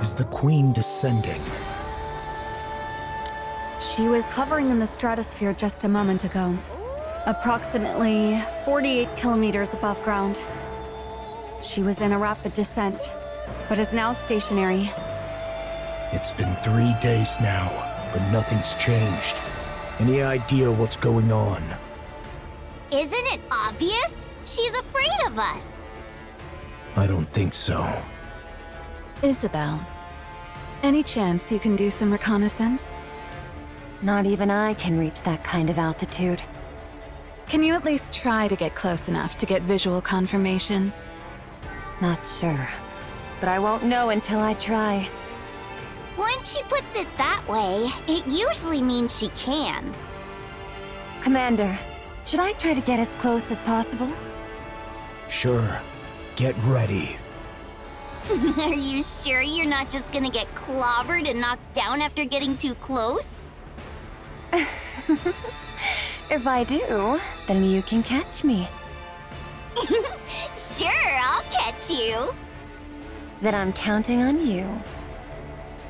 Is the Queen descending? She was hovering in the stratosphere just a moment ago, approximately 48 kilometers above ground. She was in a rapid descent, but is now stationary. It's been 3 days now, but nothing's changed. Any idea what's going on? Isn't it obvious? She's afraid of us. I don't think so. Isabel, any chance you can do some reconnaissance? Not even I can reach that kind of altitude. Can you at least try to get close enough to get visual confirmation? Not sure. But I won't know until I try. When she puts it that way, it usually means she can. Commander, should I try to get as close as possible? Sure. Get ready. Are you sure you're not just gonna get clobbered and knocked down after getting too close? If I do, then you can catch me. Sure, I'll catch you. Then I'm counting on you.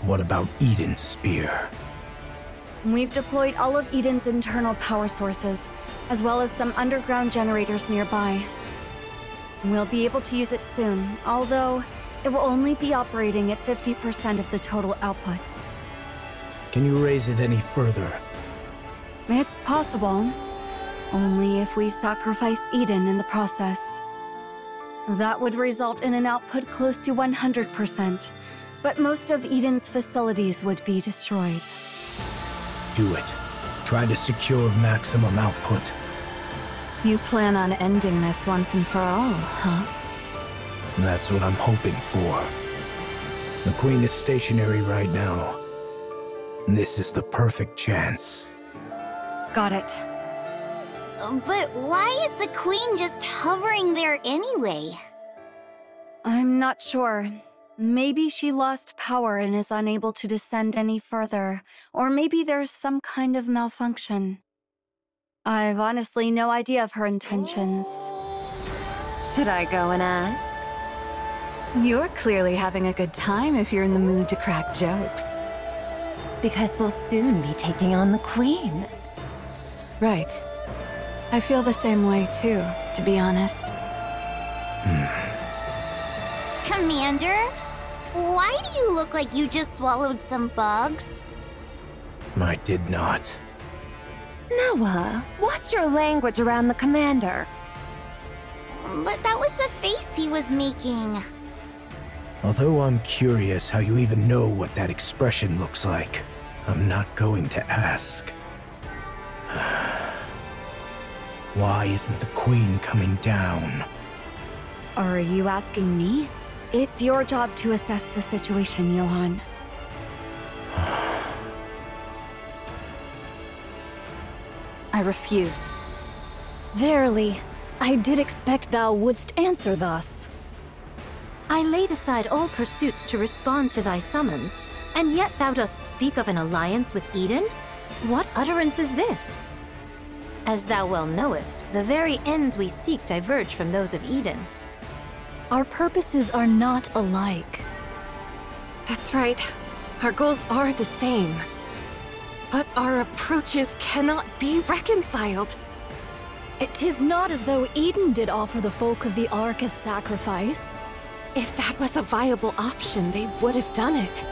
What about Eden's spear? We've deployed all of Eden's internal power sources, as well as some underground generators nearby. We'll be able to use it soon, although it will only be operating at 50% of the total output. Can you raise it any further? It's possible, only if we sacrifice Eden in the process. That would result in an output close to 100%, but most of Eden's facilities would be destroyed. Do it. Try to secure maximum output. You plan on ending this once and for all, huh? That's what I'm hoping for. The Queen is stationary right now. This is the perfect chance. Got it. But why is the Queen just hovering there anyway? I'm not sure. Maybe she lost power and is unable to descend any further, or maybe there's some kind of malfunction. I've honestly no idea of her intentions. Should I go and ask? You're clearly having a good time if you're in the mood to crack jokes. Because we'll soon be taking on the Queen. Right. I feel the same way too, to be honest. Commander, why do you look like you just swallowed some bugs? I did not. Noah, watch your language around the commander. But that was the face he was making. Although I'm curious how you even know what that expression looks like, I'm not going to ask. Why isn't the Queen coming down? Are you asking me? It's your job to assess the situation, Johann. I refuse. Verily, I did expect thou wouldst answer thus. I laid aside all pursuits to respond to thy summons, and yet thou dost speak of an alliance with Eden? What utterance is this? As thou well knowest, the very ends we seek diverge from those of Eden. Our purposes are not alike. That's right. Our goals are the same. But our approaches cannot be reconciled. It is not as though Eden did offer the folk of the Ark as sacrifice. If that was a viable option, they would have done it.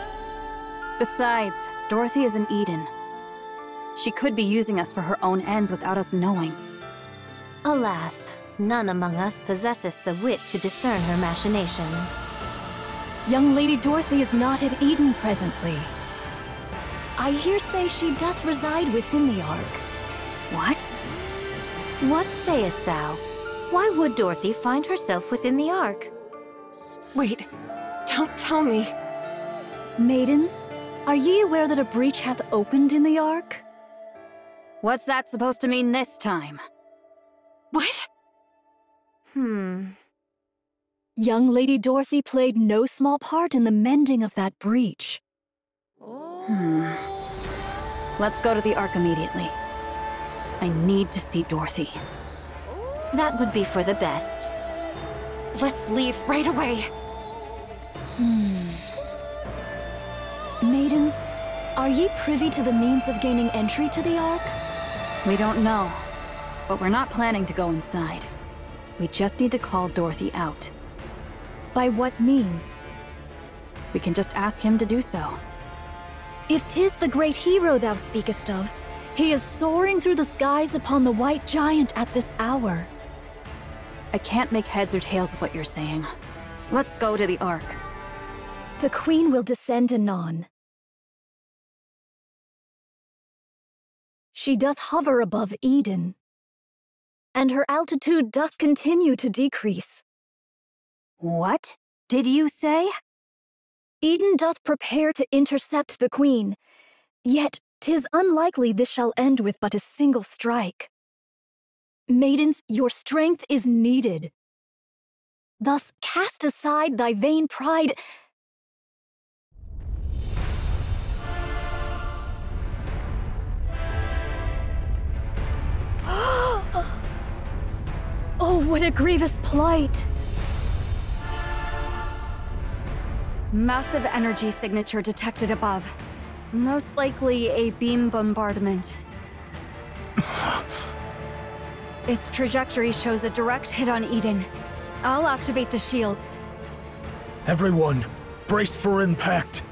Besides, Dorothy is in Eden. She could be using us for her own ends without us knowing. Alas, none among us possesseth the wit to discern her machinations. Young Lady Dorothy is not at Eden presently. I hear say she doth reside within the Ark. What? What sayest thou? Why would Dorothy find herself within the Ark? Wait, don't tell me. Maidens, are ye aware that a breach hath opened in the Ark? What's that supposed to mean this time? What? Young Lady Dorothy played no small part in the mending of that breach. Let's go to the Ark immediately. I need to see Dorothy. That would be for the best. Let's leave right away. Maidens, are ye privy to the means of gaining entry to the Ark? We don't know, but we're not planning to go inside. We just need to call Dorothy out. By what means? We can just ask him to do so. If 'tis the great hero thou speakest of, he is soaring through the skies upon the white giant at this hour. I can't make heads or tails of what you're saying. Let's go to the Ark. The Queen will descend anon. She doth hover above Eden, and her altitude doth continue to decrease. What did you say? Eden doth prepare to intercept the Queen, yet 'tis unlikely this shall end with but a single strike. Maidens, your strength is needed. Thus cast aside thy vain pride. Oh, what a grievous plight! Massive energy signature detected above. Most likely a beam bombardment. Its trajectory shows a direct hit on Eden. I'll activate the shields. Everyone, brace for impact.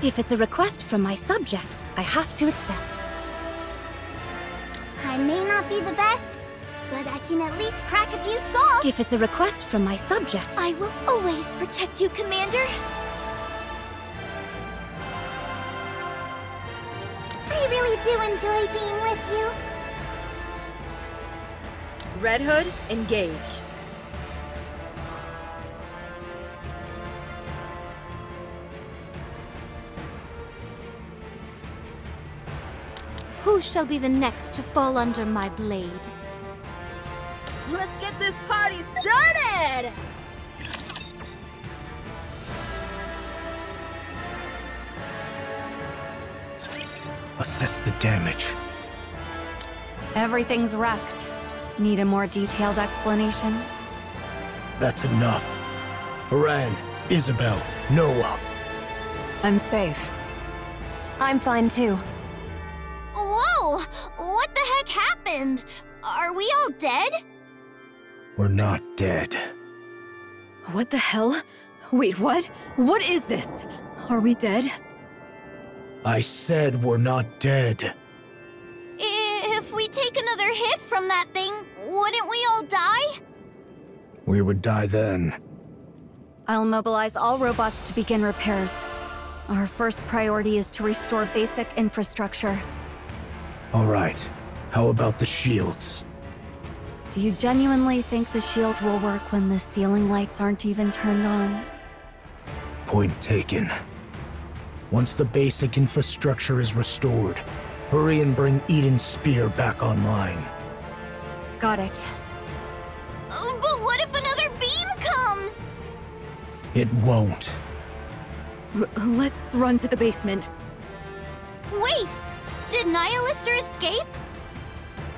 If it's a request from my subject, I have to accept. I may not be the best, but I can at least crack a few skulls. If it's a request from my subject, I will always protect you, Commander. I really do enjoy being with you. Red Hood, engage. Who shall be the next to fall under my blade? Let's get this party started! Assess the damage. Everything's wrecked. Need a more detailed explanation? That's enough. Haran, Isabel, Noah. I'm safe. I'm fine too. Whoa! What the heck happened? Are we all dead? We're not dead. What the hell? Wait, what? What is this? Are we dead? I said we're not dead. If we take another hit from that thing, wouldn't we all die? We would die then. I'll mobilize all robots to begin repairs. Our first priority is to restore basic infrastructure. All right. How about the shields? Do you genuinely think the shield will work when the ceiling lights aren't even turned on? Point taken. Once the basic infrastructure is restored, hurry and bring Eden's spear back online. Got it. But what if another beam comes? It won't. Let's run to the basement. Wait! Did Nihilister escape?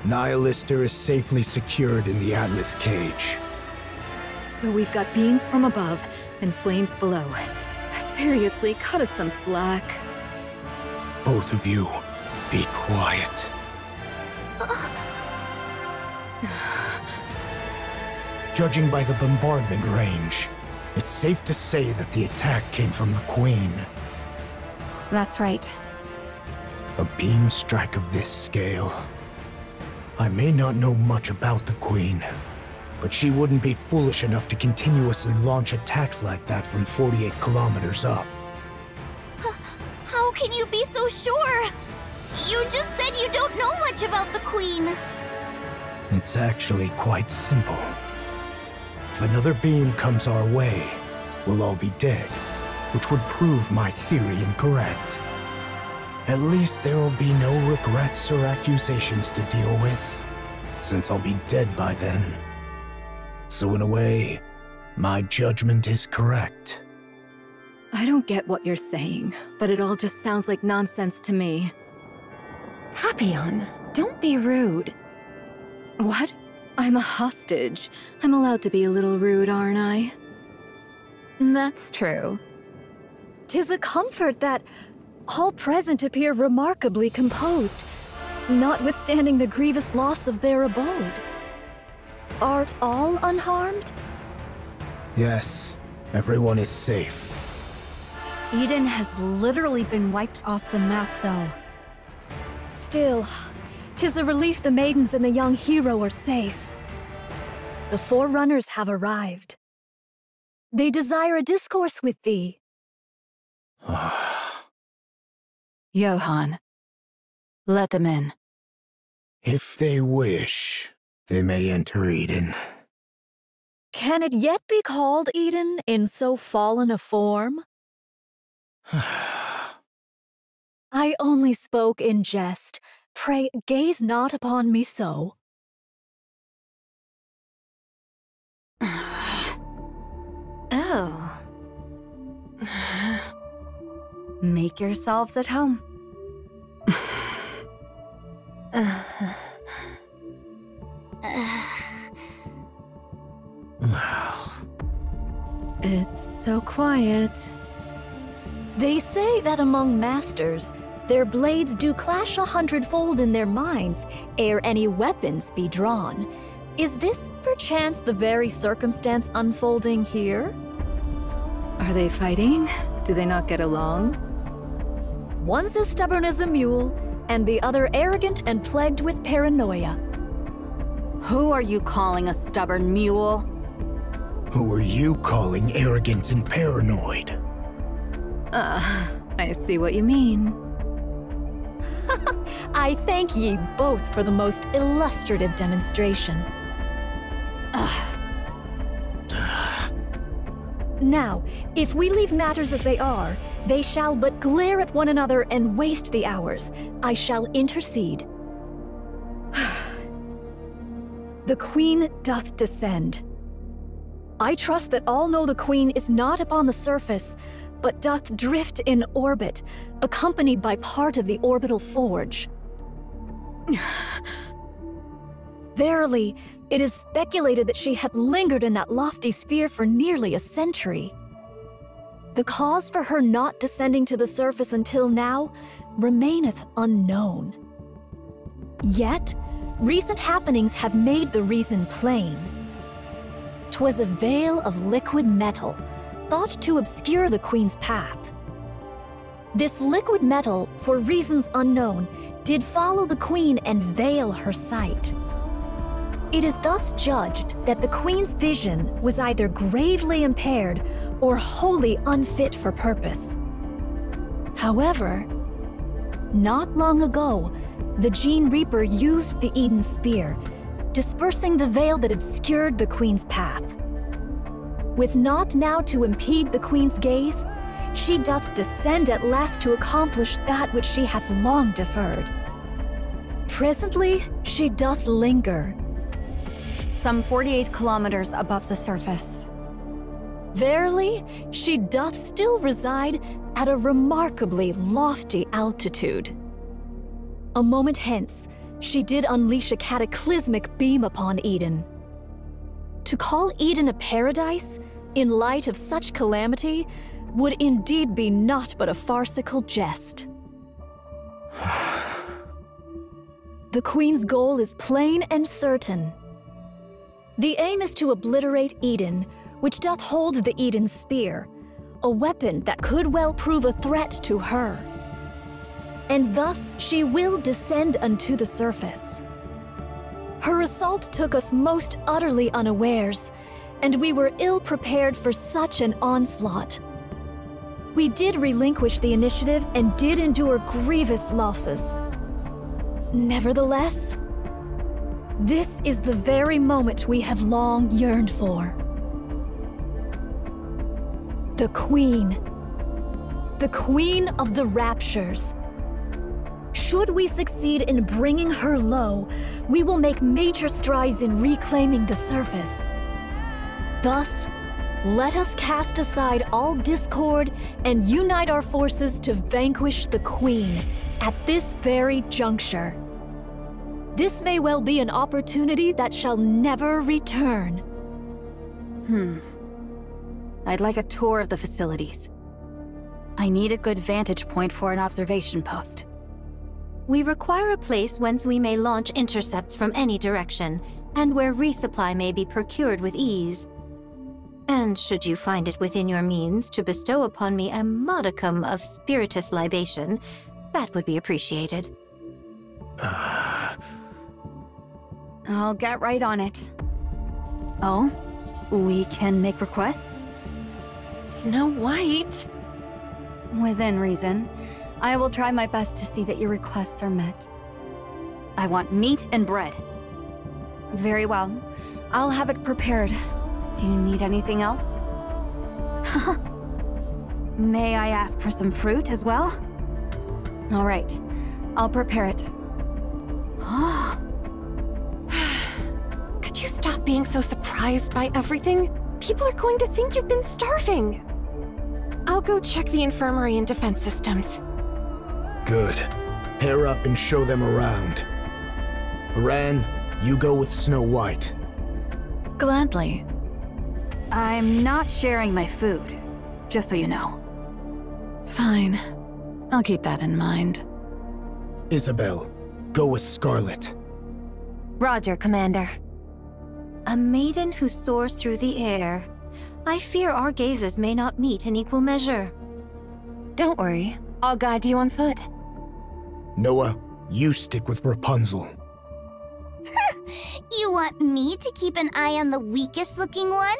Nihilister is safely secured in the Atlas cage. So we've got beams from above and flames below. Seriously, cut us some slack. Both of you, be quiet. Judging by the bombardment range, it's safe to say that the attack came from the Queen. That's right. A beam strike of this scale. I may not know much about the Queen, but she wouldn't be foolish enough to continuously launch attacks like that from 48 kilometers up. How can you be so sure? You just said you don't know much about the Queen. It's actually quite simple. If another beam comes our way, we'll all be dead, which would prove my theory incorrect. At least there will be no regrets or accusations to deal with, since I'll be dead by then. So in a way, my judgment is correct. I don't get what you're saying, but it all just sounds like nonsense to me. Papillon, don't be rude. What? I'm a hostage. I'm allowed to be a little rude, aren't I? That's true. 'Tis a comfort that all present appear remarkably composed, notwithstanding the grievous loss of their abode. Art all unharmed? Yes, everyone is safe. Eden has literally been wiped off the map, though. Still, 'tis a relief the maidens and the young hero are safe. The Forerunners have arrived. They desire a discourse with thee. Johann, let them in. If they wish, they may enter Eden. Can it yet be called Eden in so fallen a form? I only spoke in jest. Pray, gaze not upon me so. Oh. Make yourselves at home. It's so quiet. They say that among masters, their blades do clash 100-fold in their minds ere any weapons be drawn. Is this perchance the very circumstance unfolding here? Are they fighting? Do they not get along? One's as stubborn as a mule, and the other arrogant and plagued with paranoia. Who are you calling a stubborn mule? Who are you calling arrogant and paranoid? I see what you mean. I thank ye both for the most illustrative demonstration. Now, if we leave matters as they are, they shall but glare at one another and waste the hours. I shall intercede. The Queen doth descend. I trust that all know the Queen is not upon the surface, but doth drift in orbit, accompanied by part of the orbital forge. Verily, it is speculated that she had lingered in that lofty sphere for nearly a century. The cause for her not descending to the surface until now remaineth unknown. Yet, recent happenings have made the reason plain. 'Twas a veil of liquid metal, thought to obscure the Queen's path. This liquid metal, for reasons unknown, did follow the Queen and veil her sight. It is thus judged that the Queen's vision was either gravely impaired or wholly unfit for purpose. However, not long ago, the Gene Reaper used the Eden Spear, dispersing the veil that obscured the Queen's path. With naught now to impede the Queen's gaze, she doth descend at last to accomplish that which she hath long deferred. Presently, she doth linger. Some 48 kilometers above the surface. Verily, she doth still reside at a remarkably lofty altitude. A moment hence, she did unleash a cataclysmic beam upon Eden. To call Eden a paradise, in light of such calamity, would indeed be naught but a farcical jest. The Queen's goal is plain and certain. The aim is to obliterate Eden, which doth hold the Eden Spear, a weapon that could well prove a threat to her. And thus she will descend unto the surface. Her assault took us most utterly unawares, and we were ill prepared for such an onslaught. We did relinquish the initiative and did endure grievous losses. Nevertheless, this is the very moment we have long yearned for. The Queen of the Raptures. Should we succeed in bringing her low, we will make major strides in reclaiming the surface. Thus, let us cast aside all discord and unite our forces to vanquish the Queen at this very juncture. This may well be an opportunity that shall never return. I'd like a tour of the facilities. I need a good vantage point for an observation post. We require a place whence we may launch intercepts from any direction, and where resupply may be procured with ease. And should you find it within your means to bestow upon me a modicum of spiritus libation, that would be appreciated. I'll get right on it. Oh? We can make requests? Snow White? Within reason. I will try my best to see that your requests are met. I want meat and bread. Very well. I'll have it prepared. Do you need anything else? May I ask for some fruit as well? All right. I'll prepare it. Could you stop being so surprised by everything? People are going to think you've been starving. I'll go check the infirmary and defense systems. Good. Pair up and show them around. Aran, you go with Snow White. Gladly. I'm not sharing my food, just so you know. Fine. I'll keep that in mind. Isabel, go with Scarlet. Roger, Commander. A maiden who soars through the air. I fear our gazes may not meet in equal measure. Don't worry. I'll guide you on foot. Noah, you stick with Rapunzel. You want me to keep an eye on the weakest-looking one?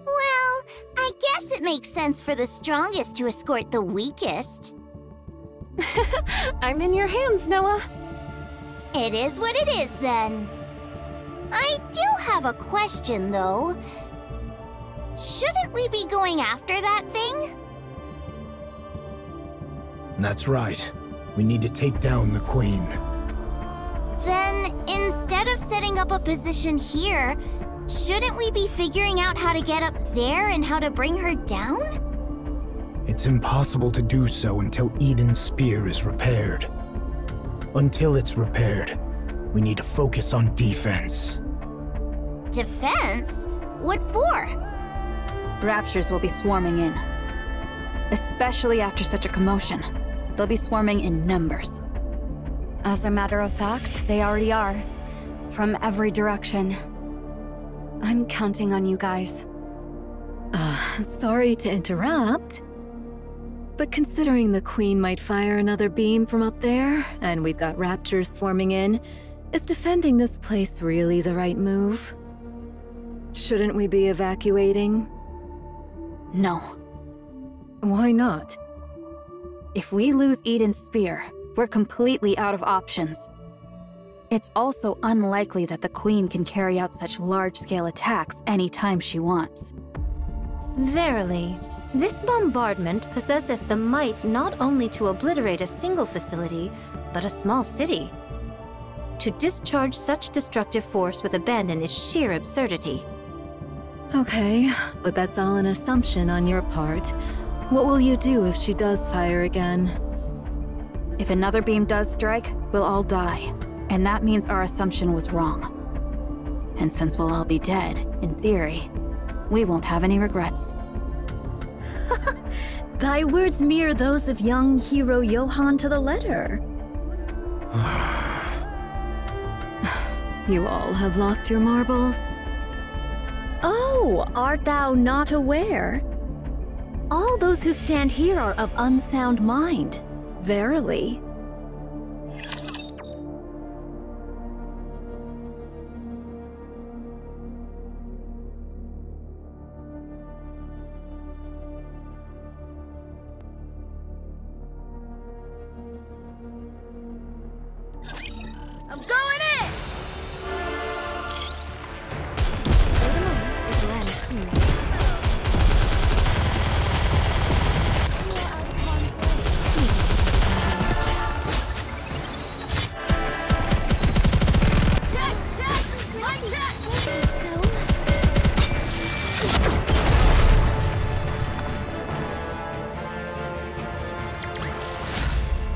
Well, I guess it makes sense for the strongest to escort the weakest. I'm in your hands, Noah. It is what it is, then. I do have a question, though. Shouldn't we be going after that thing? That's right. We need to take down the Queen. Then, instead of setting up a position here, shouldn't we be figuring out how to get up there and how to bring her down? It's impossible to do so until Eden's spear is repaired. Until it's repaired, we need to focus on defense. Defense? What for? Raptures will be swarming in. Especially after such a commotion. They'll be swarming in numbers. As a matter of fact, they already are. From every direction. I'm counting on you guys. Sorry to interrupt. But considering the Queen might fire another beam from up there, and we've got raptures swarming in, is defending this place really the right move? Shouldn't we be evacuating? No. Why not? If we lose Eden's spear, we're completely out of options. It's also unlikely that the Queen can carry out such large-scale attacks anytime she wants. Verily, this bombardment possesseth the might not only to obliterate a single facility, but a small city. To discharge such destructive force with abandon is sheer absurdity. Okay, but that's all an assumption on your part. What will you do if she does fire again? If another beam does strike, we'll all die. And that means our assumption was wrong. And since we'll all be dead, in theory, we won't have any regrets. Thy words mirror those of young hero Johann to the letter. You all have lost your marbles? Oh, art thou not aware? All those who stand here are of unsound mind. Verily. I'm going in! Wait a moment, it lands soon.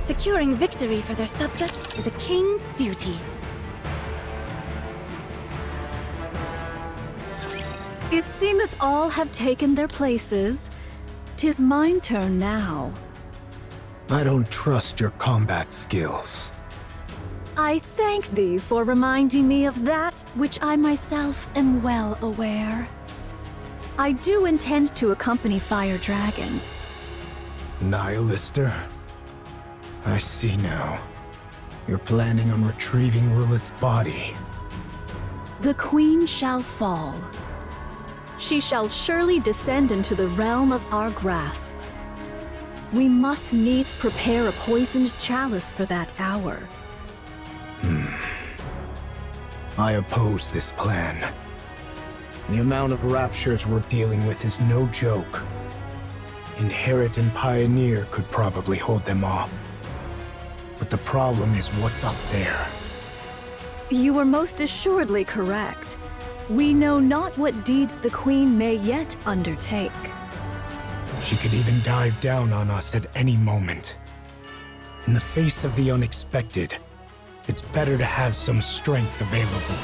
Securing victory for their subjects is a king's duty. It seemeth all have taken their places. 'Tis mine turn now. I don't trust your combat skills. I thank thee for reminding me of that which I myself am well aware. I do intend to accompany Fire Dragon. Nihilister? I see now. You're planning on retrieving Lilith's body. The Queen shall fall. She shall surely descend into the realm of our grasp. We must needs prepare a poisoned chalice for that hour. I oppose this plan. The amount of raptures we're dealing with is no joke. Inherit and Pioneer could probably hold them off. But the problem is what's up there. You are most assuredly correct. We know not what deeds the Queen may yet undertake. She could even dive down on us at any moment. In the face of the unexpected, it's better to have some strength available.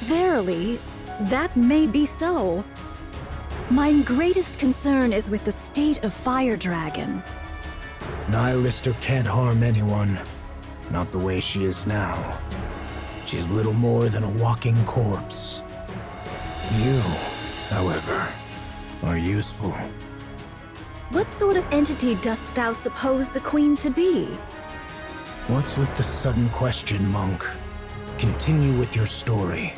Verily, that may be so. My greatest concern is with the state of Fire Dragon. Nihilister can't harm anyone. Not the way she is now. She's little more than a walking corpse. You, however, are useful. What sort of entity dost thou suppose the Queen to be? What's with the sudden question, monk? Continue with your story.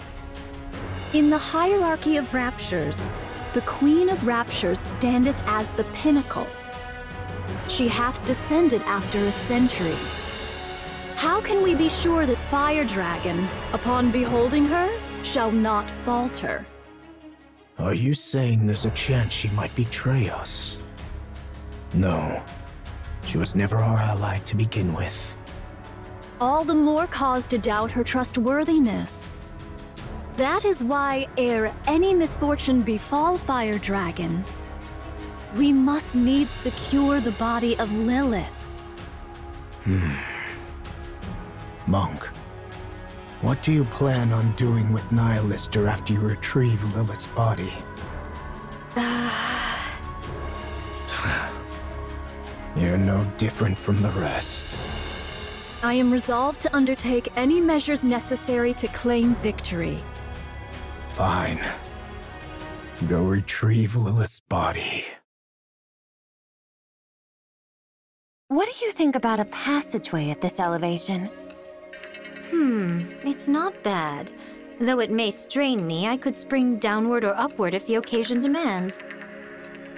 In the hierarchy of raptures, the Queen of Raptures standeth as the pinnacle. She hath descended after a century. How can we be sure that Fire Dragon, upon beholding her, shall not falter? Are you saying there's a chance she might betray us? No. She was never our ally to begin with. All the more cause to doubt her trustworthiness. That is why, ere any misfortune befall Fire Dragon, we must needs secure the body of Lilith. Monk, what do you plan on doing with Nihilister after you retrieve Lilith's body? You're no different from the rest. I am resolved to undertake any measures necessary to claim victory. Fine. Go retrieve Lilith's body. What do you think about a passageway at this elevation? It's not bad. Though it may strain me, I could spring downward or upward if the occasion demands.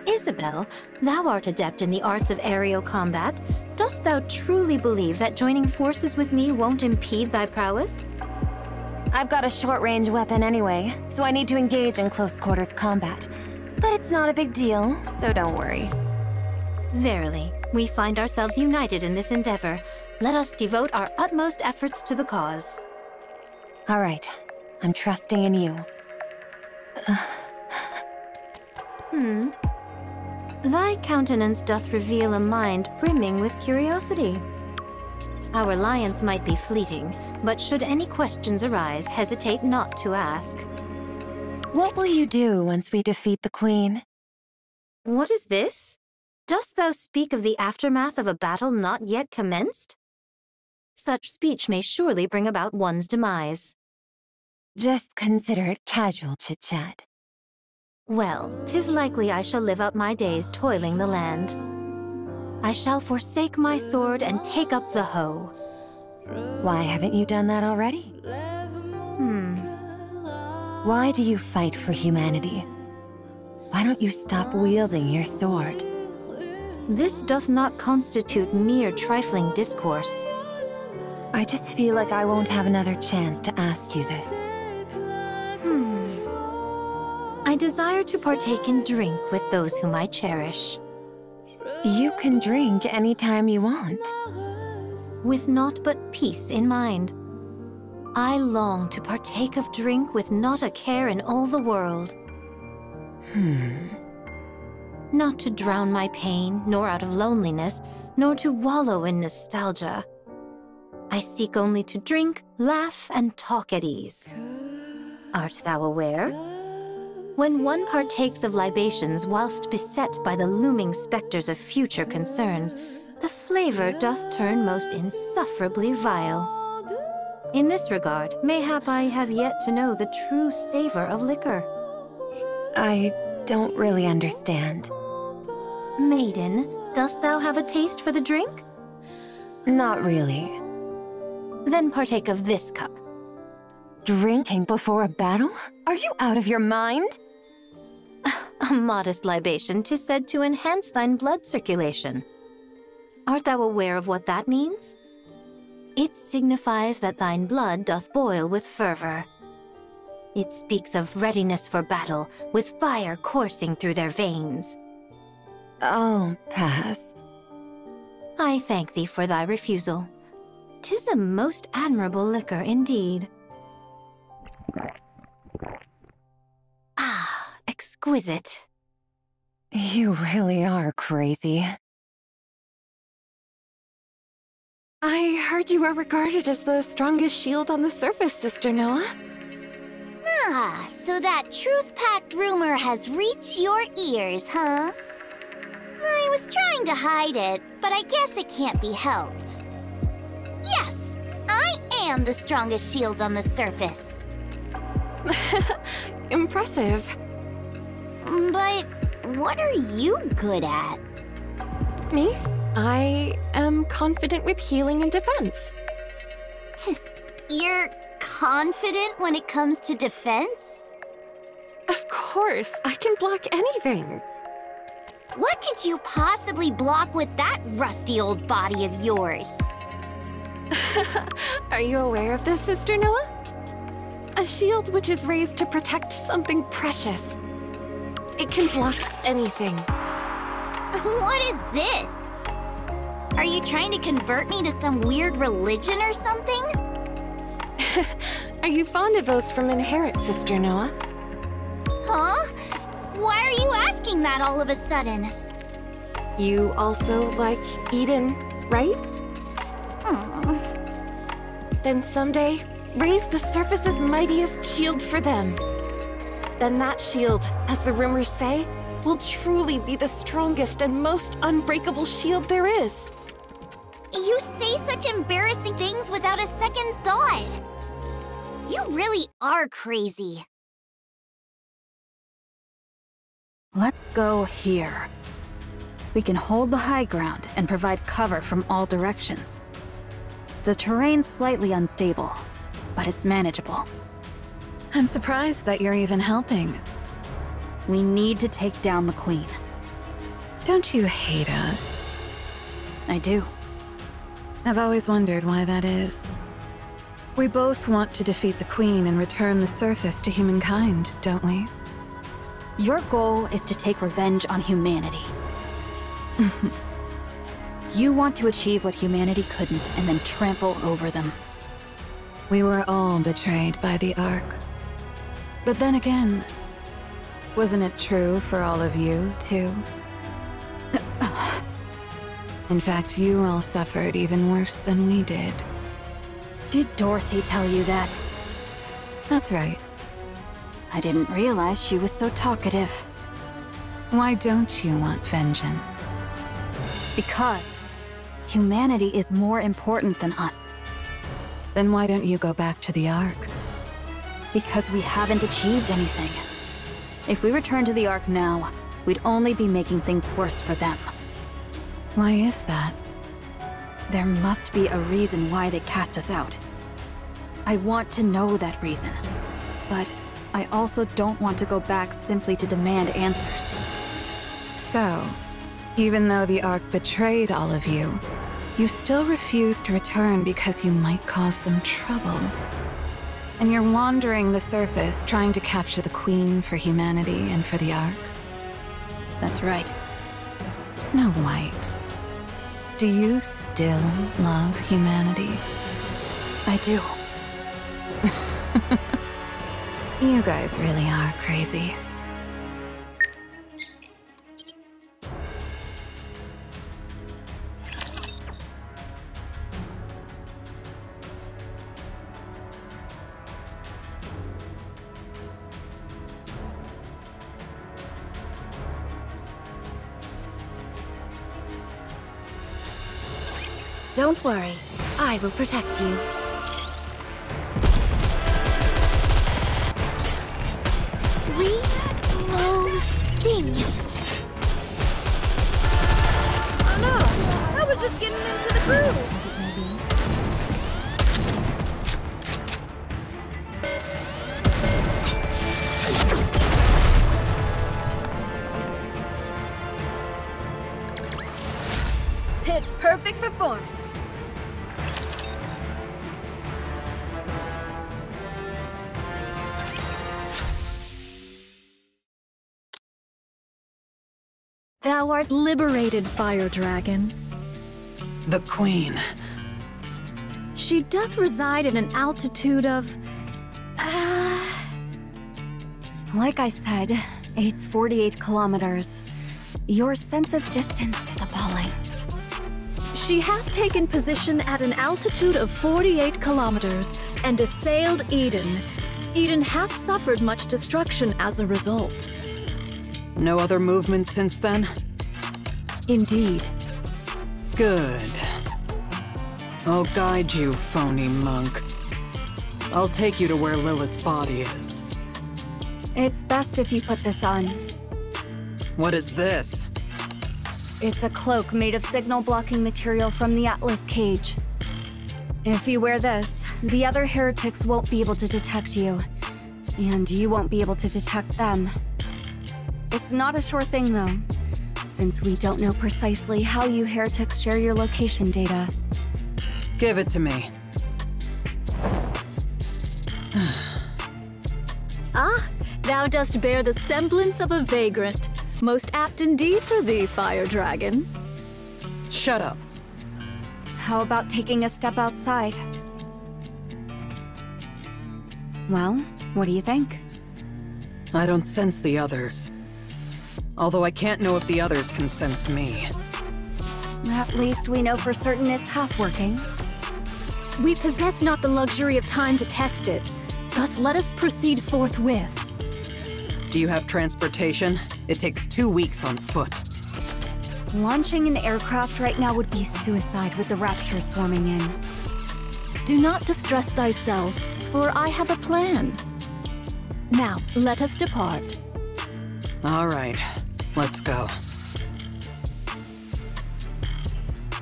Isabel, thou art adept in the arts of aerial combat. Dost thou truly believe that joining forces with me won't impede thy prowess? I've got a short-range weapon anyway, so I need to engage in close-quarters combat. But it's not a big deal, so don't worry. Verily, we find ourselves united in this endeavor. Let us devote our utmost efforts to the cause. All right, I'm trusting in you. Thy countenance doth reveal a mind brimming with curiosity. Our alliance might be fleeting, but should any questions arise, hesitate not to ask. What will you do once we defeat the Queen? What is this? Dost thou speak of the aftermath of a battle not yet commenced? Such speech may surely bring about one's demise. Just consider it casual chit-chat. Well, 'tis likely I shall live out my days toiling the land. I shall forsake my sword and take up the hoe. Why haven't you done that already? Why do you fight for humanity? Why don't you stop wielding your sword? This doth not constitute mere trifling discourse. I just feel like I won't have another chance to ask you this. I desire to partake in drink with those whom I cherish. You can drink anytime you want. With naught but peace in mind. I long to partake of drink with not a care in all the world. Not to drown my pain, nor out of loneliness, nor to wallow in nostalgia. I seek only to drink, laugh, and talk at ease. Art thou aware? When one partakes of libations whilst beset by the looming specters of future concerns, the flavor doth turn most insufferably vile. In this regard, mayhap I have yet to know the true savor of liquor. I don't really understand. Maiden, dost thou have a taste for the drink? Not really. Then partake of this cup. Drinking before a battle? Are you out of your mind? A modest libation 'tis said to enhance thine blood circulation. Art thou aware of what that means? It signifies that thine blood doth boil with fervor. It speaks of readiness for battle, with fire coursing through their veins. I'll pass. I thank thee for thy refusal. 'Tis a most admirable liquor indeed. Ah, exquisite. You really are crazy. I heard you are regarded as the strongest shield on the surface, Sister Noah. Ah, so that truth-packed rumor has reached your ears, huh? I was trying to hide it, but I guess it can't be helped. Yes, I am the strongest shield on the surface. Impressive. But what are you good at? Me? I am confident with healing and defense. You're confident when it comes to defense? Of course, I can block anything. What could you possibly block with that rusty old body of yours? Are you aware of this, Sister Noah? A shield which is raised to protect something precious. It can block anything. What is this? Are you trying to convert me to some weird religion or something? Are you fond of those from Inherit, Sister Noah? Huh? Why are you asking that all of a sudden? You also like Eden, right? Then someday, raise the surface's mightiest shield for them. Then that shield, as the rumors say, will truly be the strongest and most unbreakable shield there is. You say such embarrassing things without a second thought. You really are crazy. Let's go here. We can hold the high ground and provide cover from all directions. The terrain's slightly unstable, but it's manageable. I'm surprised that you're even helping. We need to take down the Queen. Don't you hate us? I do. I've always wondered why that is. We both want to defeat the Queen and return the surface to humankind, don't we? Your goal is to take revenge on humanity. You want to achieve what humanity couldn't and then trample over them. We were all betrayed by the Ark. But then again, wasn't it true for all of you, too? In fact, you all suffered even worse than we did. Did Dorothy tell you that? That's right. I didn't realize she was so talkative. Why don't you want vengeance? Because humanity is more important than us. Then why don't you go back to the Ark? Because we haven't achieved anything. If we return to the Ark now, we'd only be making things worse for them. Why is that? There must be a reason why they cast us out. I want to know that reason. But I also don't want to go back simply to demand answers. So, even though the Ark betrayed all of you, you still refuse to return because you might cause them trouble. And you're wandering the surface trying to capture the Queen for humanity and for the Ark? That's right. Snow White, do you still love humanity? I do. You guys really are crazy. Don't worry, I will protect you. Reloading. Oh no! I was just getting into the groove! Pitch perfect performance. Thou art liberated, Fire Dragon. The Queen. She doth reside at an altitude of... Like I said, it's 48 kilometers. Your sense of distance is appalling. She hath taken position at an altitude of 48 kilometers and assailed Eden. Eden hath suffered much destruction as a result. No other movement since then? Indeed. Good. I'll guide you, phony monk. I'll take you to where Lilith's body is. It's best if you put this on. What is this? It's a cloak made of signal-blocking material from the Atlas cage. If you wear this, the other heretics won't be able to detect you. And you won't be able to detect them. It's not a sure thing, though, since we don't know precisely how you heretics share your location data. Give it to me. Ah, thou dost bear the semblance of a vagrant. Most apt indeed for thee, Fire Dragon. Shut up. How about taking a step outside? Well, what do you think? I don't sense the others. Although I can't know if the others can sense me. At least we know for certain it's half working. We possess not the luxury of time to test it. Thus let us proceed forthwith. Do you have transportation? It takes 2 weeks on foot. Launching an aircraft right now would be suicide with the Rapture swarming in. Do not distress thyself, for I have a plan. Now, let us depart. All right, let's go.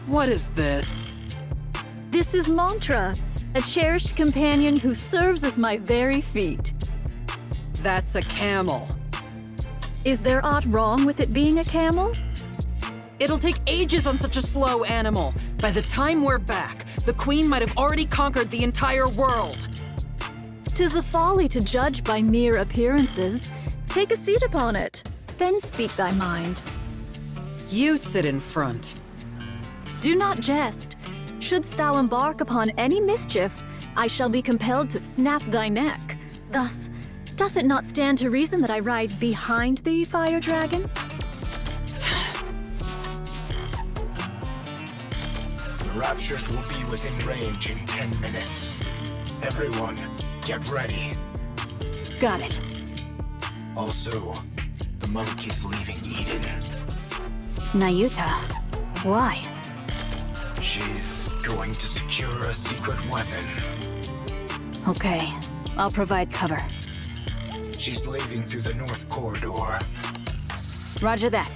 What is this? This is Mantra, a cherished companion who serves as my very feet. That's a camel. Is there aught wrong with it being a camel? It'll take ages on such a slow animal. By the time we're back, the Queen might have already conquered the entire world. 'Tis a folly to judge by mere appearances. Take a seat upon it, then speak thy mind. You sit in front. Do not jest. Shouldst thou embark upon any mischief, I shall be compelled to snap thy neck. Thus, doth it not stand to reason that I ride behind thee, Fire Dragon? The Raptures will be within range in 10 minutes. Everyone, get ready. Got it. Also, the monk is leaving Eden. Nayuta, why? She's going to secure a secret weapon. Okay, I'll provide cover. She's leaving through the north corridor. Roger that.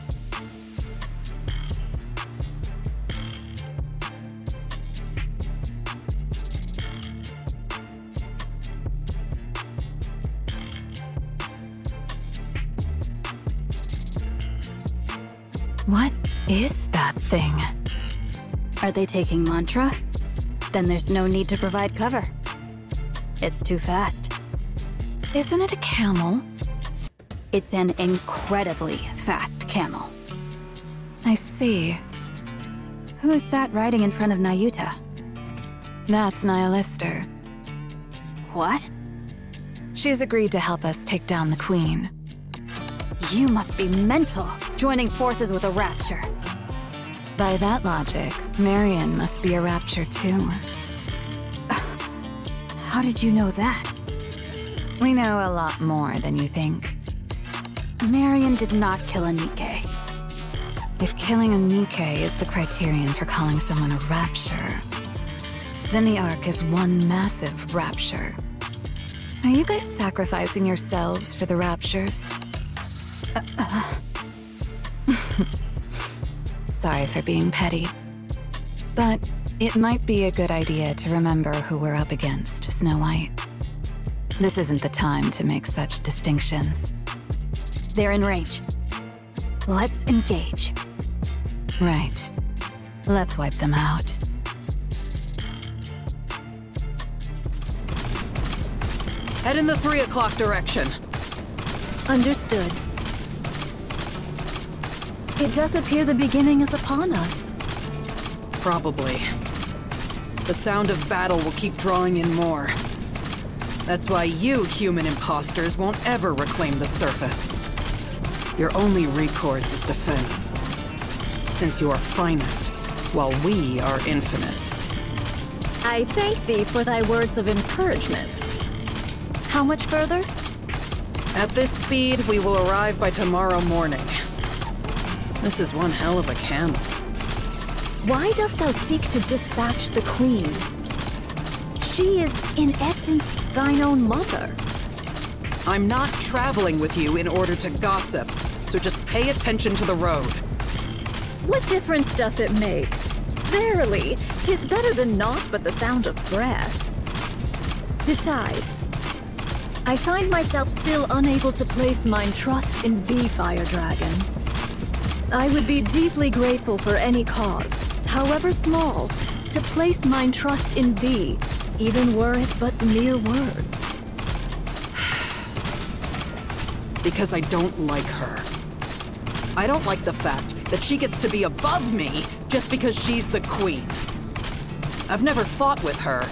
What is that thing? Are they taking Mantra? Then there's no need to provide cover. It's too fast. Isn't it a camel? It's an incredibly fast camel. I see. Who is that riding in front of Nayuta? That's Nihilister. What? She's agreed to help us take down the Queen. You must be mental, joining forces with a Rapture. By that logic, Marion must be a Rapture too. How did you know that? We know a lot more than you think. Marion did not kill a NIKKE. If killing a NIKKE is the criterion for calling someone a Rapture, then the Ark is one massive Rapture. Are you guys sacrificing yourselves for the Raptures? Sorry for being petty. But it might be a good idea to remember who we're up against, Snow White. This isn't the time to make such distinctions. They're in range. Let's engage. Right. Let's wipe them out. Head in the 3 o'clock direction. Understood. It doth appear the beginning is upon us. Probably. The sound of battle will keep drawing in more. That's why you human imposters won't ever reclaim the surface. Your only recourse is defense. Since you are finite, while we are infinite. I thank thee for thy words of encouragement. How much further? At this speed, we will arrive by tomorrow morning. This is one hell of a camel. Why dost thou seek to dispatch the Queen? She is, in essence, thine own mother. I'm not traveling with you in order to gossip, so just pay attention to the road. What difference doth it make? Verily, 'tis better than naught but the sound of breath. Besides, I find myself still unable to place mine trust in thee, Fire Dragon. I would be deeply grateful for any cause, however small, to place mine trust in thee, even were it but mere words. Because I don't like her. I don't like the fact that she gets to be above me just because she's the Queen. I've never fought with her,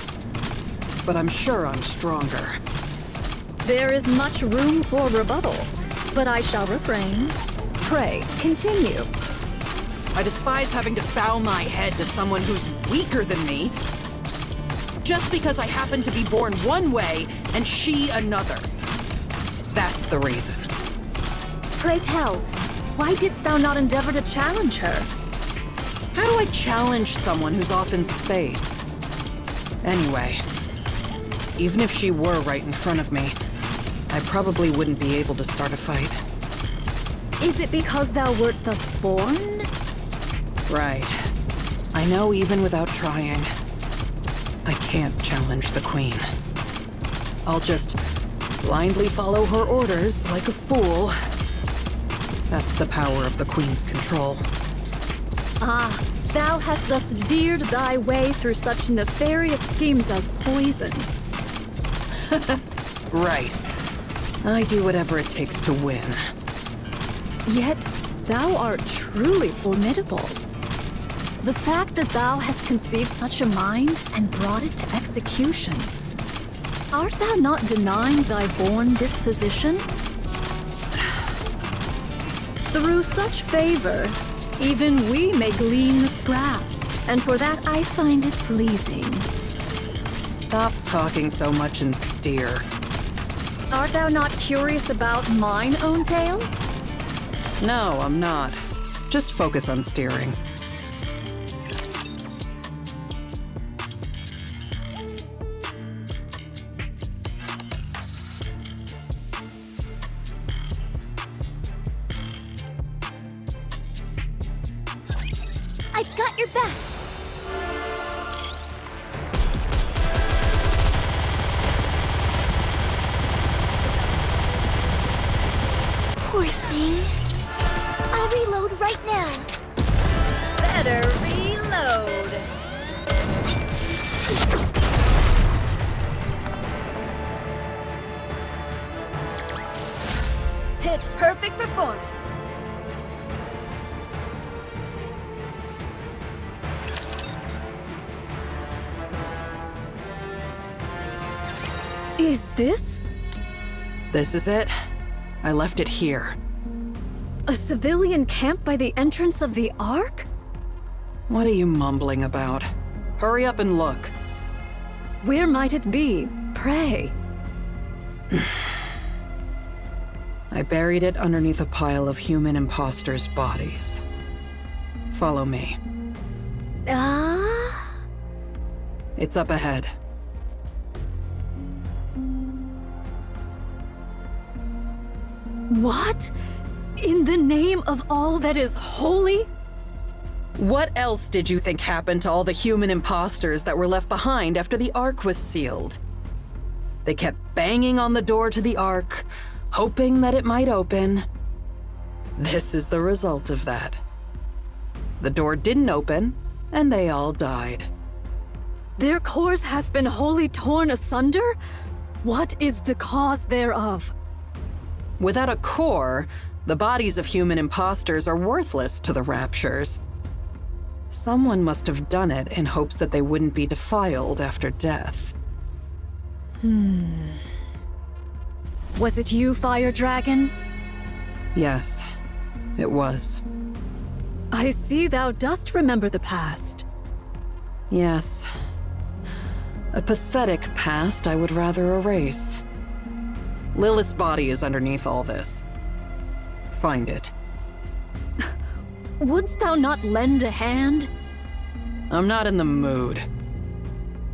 but I'm sure I'm stronger. There is much room for rebuttal, but I shall refrain. Pray, continue. I despise having to bow my head to someone who's weaker than me, just because I happen to be born one way and she another. That's the reason. Pray tell, why didst thou not endeavor to challenge her? How do I challenge someone who's off in space? Anyway, even if she were right in front of me, I probably wouldn't be able to start a fight. Is it because thou wert thus born? Right. I know even without trying, I can't challenge the Queen. I'll just blindly follow her orders like a fool. That's the power of the Queen's control. Ah, thou hast thus veered thy way through such nefarious schemes as poison. Right. I do whatever it takes to win. Yet, thou art truly formidable. The fact that thou hast conceived such a mind and brought it to execution. Art thou not denying thy born disposition? Through such favor, even we may glean the scraps, and for that I find it pleasing. Stop talking so much and steer. Art thou not curious about mine own tale? No, I'm not. Just focus on steering. I've got your back. Poor thing. I'll reload right now. Better reload. Pitch perfect performance. Is this This is it. I left it here. a civilian camp by the entrance of the Ark? What are you mumbling about? Hurry up and look. Where might it be, pray? I buried it underneath a pile of human imposters' bodies. Follow me. Ah? It's up ahead. What? In the name of all that is holy? What else did you think happened to all the human imposters that were left behind after the Ark was sealed? They kept banging on the door to the Ark, hoping that it might open. This is the result of that. The door didn't open, and they all died. Their cores hath been wholly torn asunder? What is the cause thereof? Without a core, the bodies of human imposters are worthless to the Raptures. Someone must have done it in hopes that they wouldn't be defiled after death. Was it you, Fire Dragon? Yes, it was. I see thou dost remember the past. Yes. A pathetic past I would rather erase. Lilith's body is underneath all this. Find it. Wouldst thou not lend a hand? I'm not in the mood.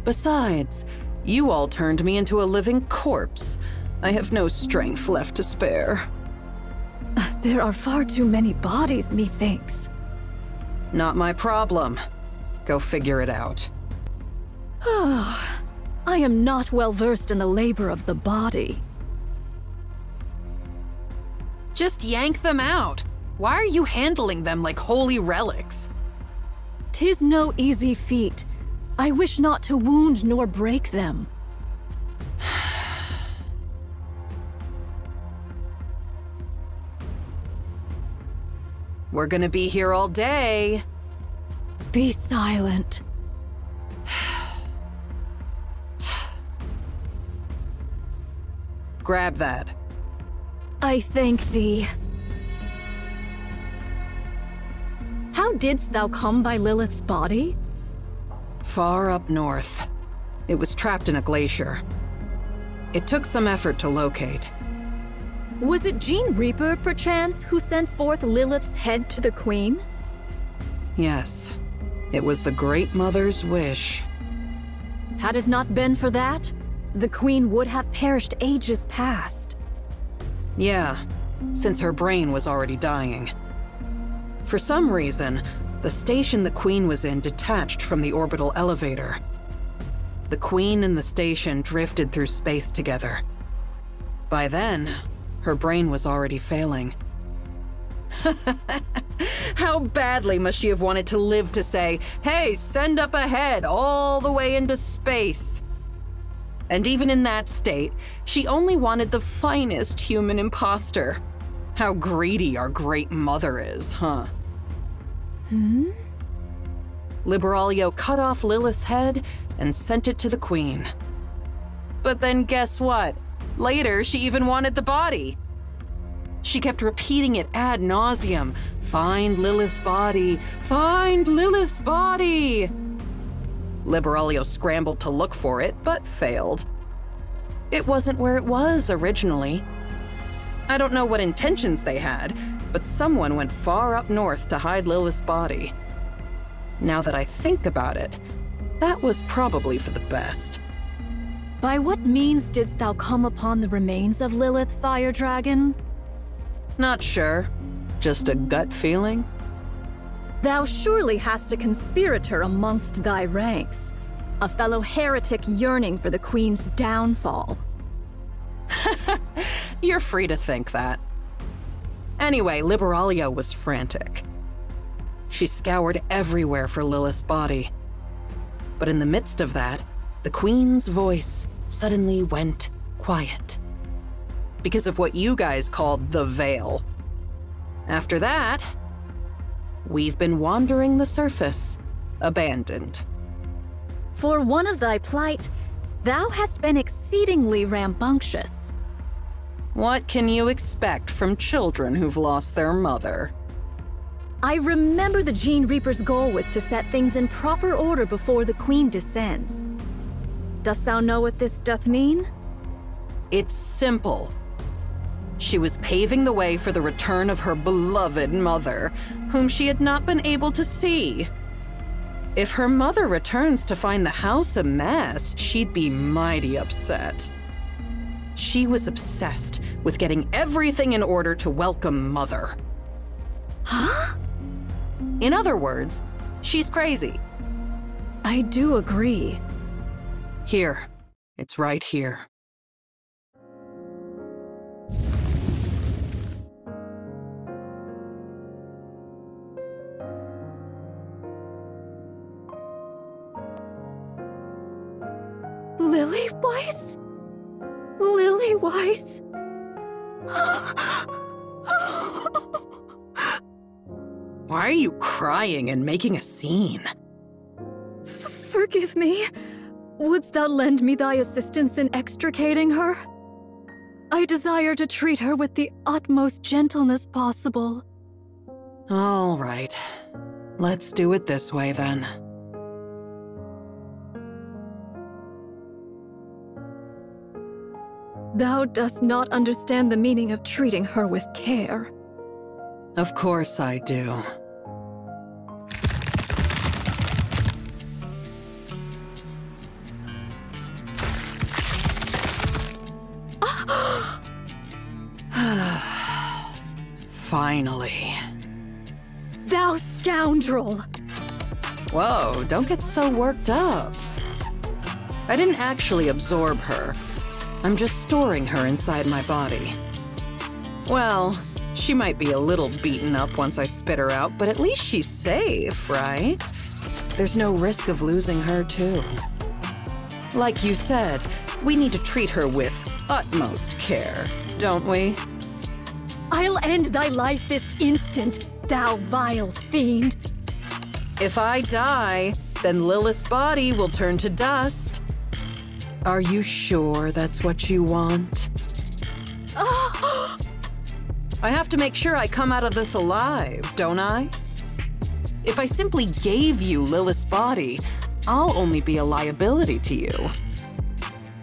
Besides, you all turned me into a living corpse. I have no strength left to spare. There are far too many bodies, methinks. Not my problem. Go figure it out. I am not well versed in the labor of the body. Just yank them out. Why are you handling them like holy relics? 'Tis no easy feat. I wish not to wound nor break them. We're gonna be here all day. Be silent. Grab that. I thank thee. How didst thou come by Lilith's body? Far up north. It was trapped in a glacier. It took some effort to locate. Was it Gene Reaper, perchance, who sent forth Lilith's head to the Queen? Yes. It was the Great Mother's wish. Had it not been for that, the Queen would have perished ages past. Yeah, since her brain was already dying. For some reason, The station the Queen was in detached from the orbital elevator. The Queen and the station drifted through space together. By then, her brain was already failing. How badly must she have wanted to live to say, "Hey, send up ahead, all the way into space"? And even in that state, she only wanted the finest human imposter. How greedy our great mother is, huh? Liberaglio cut off Lilith's head and sent it to the Queen. But then guess what? Later, she even wanted the body. She kept repeating it ad nauseum. "Find Lilith's body! Find Lilith's body!" Liberaglio scrambled to look for it, but failed. It wasn't where it was originally. I don't know what intentions they had, but someone went far up north to hide Lilith's body. Now that I think about it, that was probably for the best. By what means didst thou come upon the remains of Lilith, Fire Dragon? Not sure. Just a gut feeling? Thou surely hast a conspirator amongst thy ranks. A fellow heretic yearning for the Queen's downfall. You're free to think that. Anyway, Liberaglio was frantic. She scoured everywhere for Lilith's body. But in the midst of that, the Queen's voice suddenly went quiet. Because of what you guys called the Veil. After that, we've been wandering the surface, abandoned. For one of thy plight, thou hast been exceedingly rambunctious. What can you expect from children who've lost their mother? I remember the Gene Reaper's goal was to set things in proper order before the Queen descends. Dost thou know what this doth mean? It's simple. She was paving the way for the return of her beloved mother, whom she had not been able to see. If her mother returns to find the house a mess, she'd be mighty upset. She was obsessed with getting everything in order to welcome Mother. Huh? In other words, she's crazy. I do agree. Here. It's right here. Lily-Weiss? Lily-Weiss? Why are you crying and making a scene? Forgive me. Wouldst thou lend me thy assistance in extricating her? I desire to treat her with the utmost gentleness possible. All right. Let's do it this way, then. Thou dost not understand the meaning of treating her with care. Of course I do. Finally. Thou scoundrel! Whoa, don't get so worked up. I didn't actually absorb her. I'm just storing her inside my body. Well, she might be a little beaten up once I spit her out, but at least she's safe, right? There's no risk of losing her, too. Like you said, we need to treat her with utmost care, don't we? I'll end thy life this instant, thou vile fiend! If I die, then Lilith's body will turn to dust. Are you sure that's what you want? I have to make sure I come out of this alive, don't I? If I simply gave you Lilith's body, I'll only be a liability to you.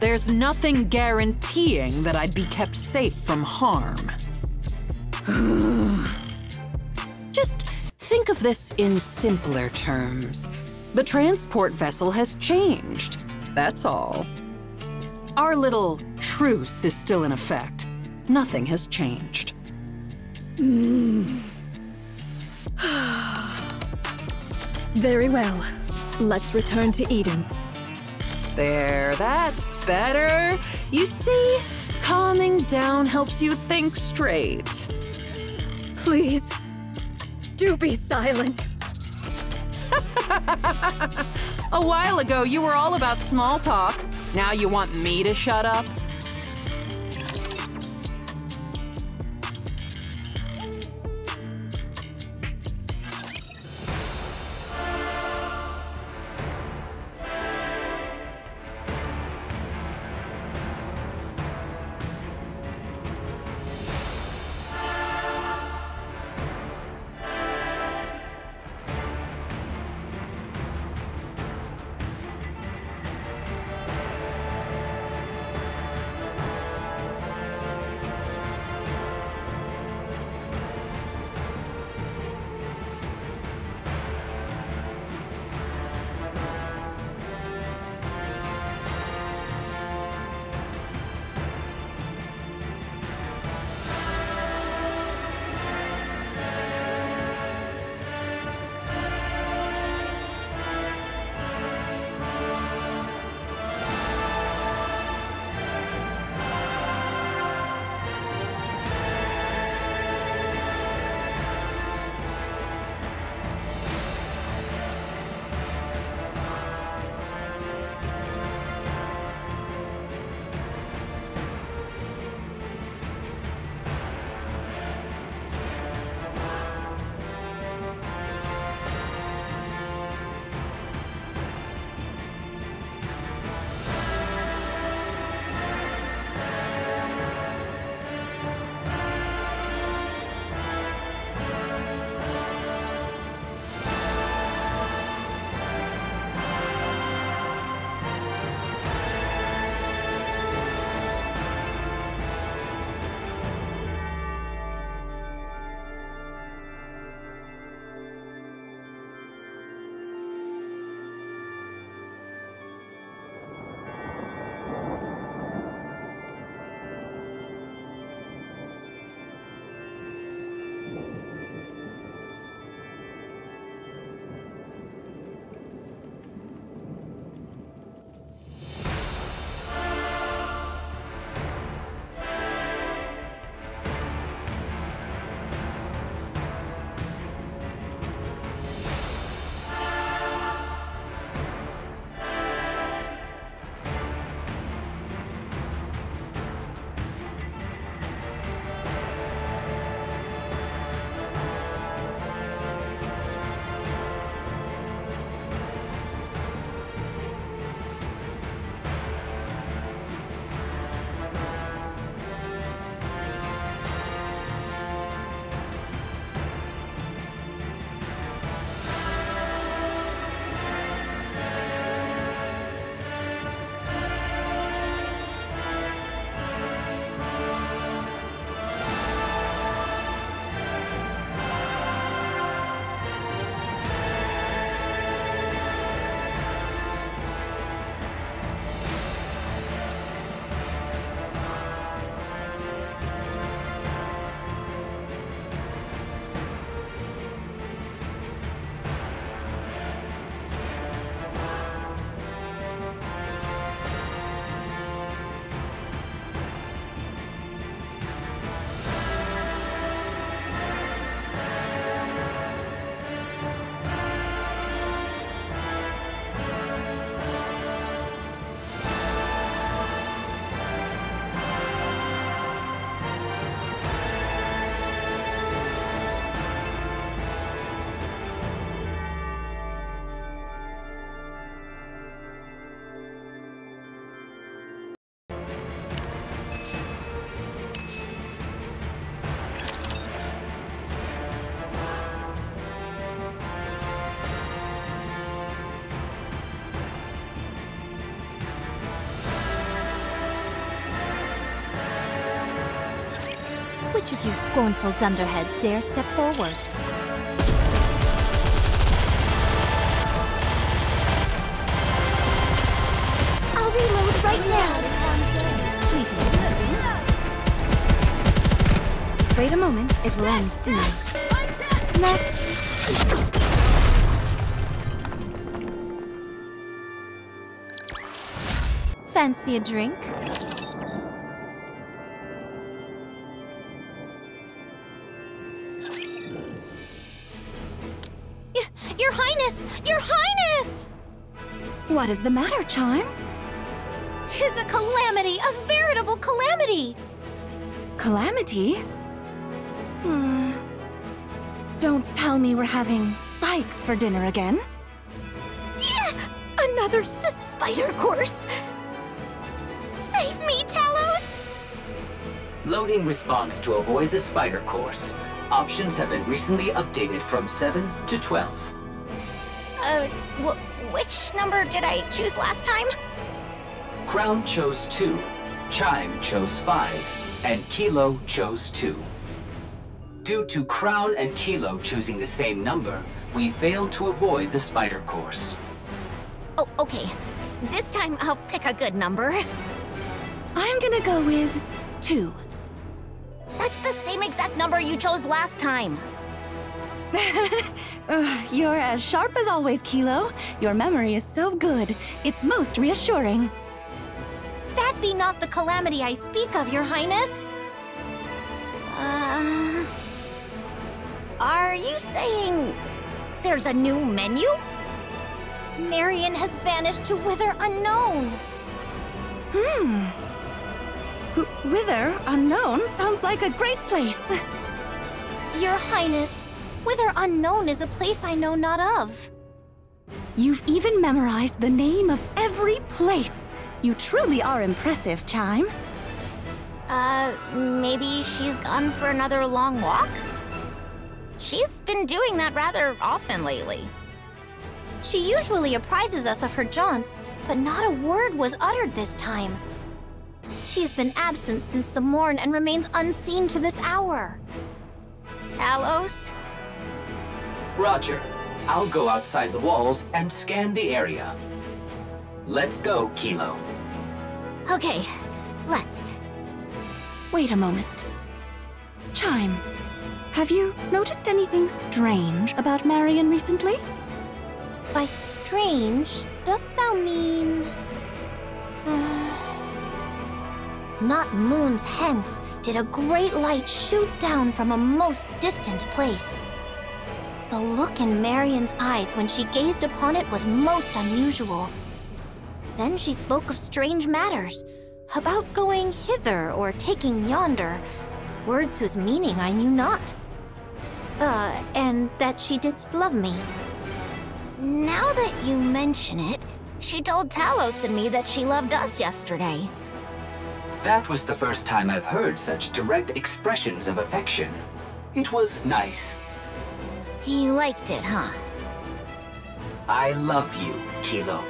There's nothing guaranteeing that I'd be kept safe from harm. Just think of this in simpler terms. The transport vessel has changed, that's all. Our little truce is still in effect. Nothing has changed. Very well. Let's return to Eden. There, that's better. You see, calming down helps you think straight. Please, do be silent. A while ago, you were all about small talk. Now you want me to shut up? Which of you scornful dunderheads dare step forward? I'll reload right now! Wait a moment, it will end soon. Next! Fancy a drink? Your Highness! Your Highness! What is the matter, Chime? 'Tis a calamity, a veritable calamity! Calamity? Don't tell me we're having spikes for dinner again. Another spider course! Save me, Talos! Loading response to avoid the spider course. Options have been recently updated from 7 to 12. Which number did I choose last time? Crown chose 2, Chime chose 5, and Kilo chose 2. Due to Crown and Kilo choosing the same number, we failed to avoid the spider course. Oh, okay. This time I'll pick a good number. I'm gonna go with 2. That's the same exact number you chose last time. You're as sharp as always, Kilo. Your memory is so good. It's most reassuring. That be not the calamity I speak of, Your Highness. Are you saying there's a new menu? Marion has vanished to Wither Unknown. Wither Unknown sounds like a great place. Your Highness, Wither Unknown is a place I know not of. You've even memorized the name of every place. You truly are impressive, Chime. Maybe she's gone for another long walk? She's been doing that rather often lately. She usually apprises us of her jaunts, but not a word was uttered this time. She's been absent since the morn and remains unseen to this hour. Talos? Roger. I'll go outside the walls and scan the area. Let's go, Kilo. Okay, let's. Wait a moment. Chime, have you noticed anything strange about Marion recently? By strange, doth thou mean... Not moons hence did a great light shoot down from a most distant place. The look in Marion's eyes when she gazed upon it was most unusual. Then she spoke of strange matters, about going hither or taking yonder, words whose meaning I knew not. And that she didst love me. Now that you mention it, she told Talos and me that she loved us yesterday. That was the first time I've heard such direct expressions of affection. It was nice. You liked it, huh? I love you, Kilo.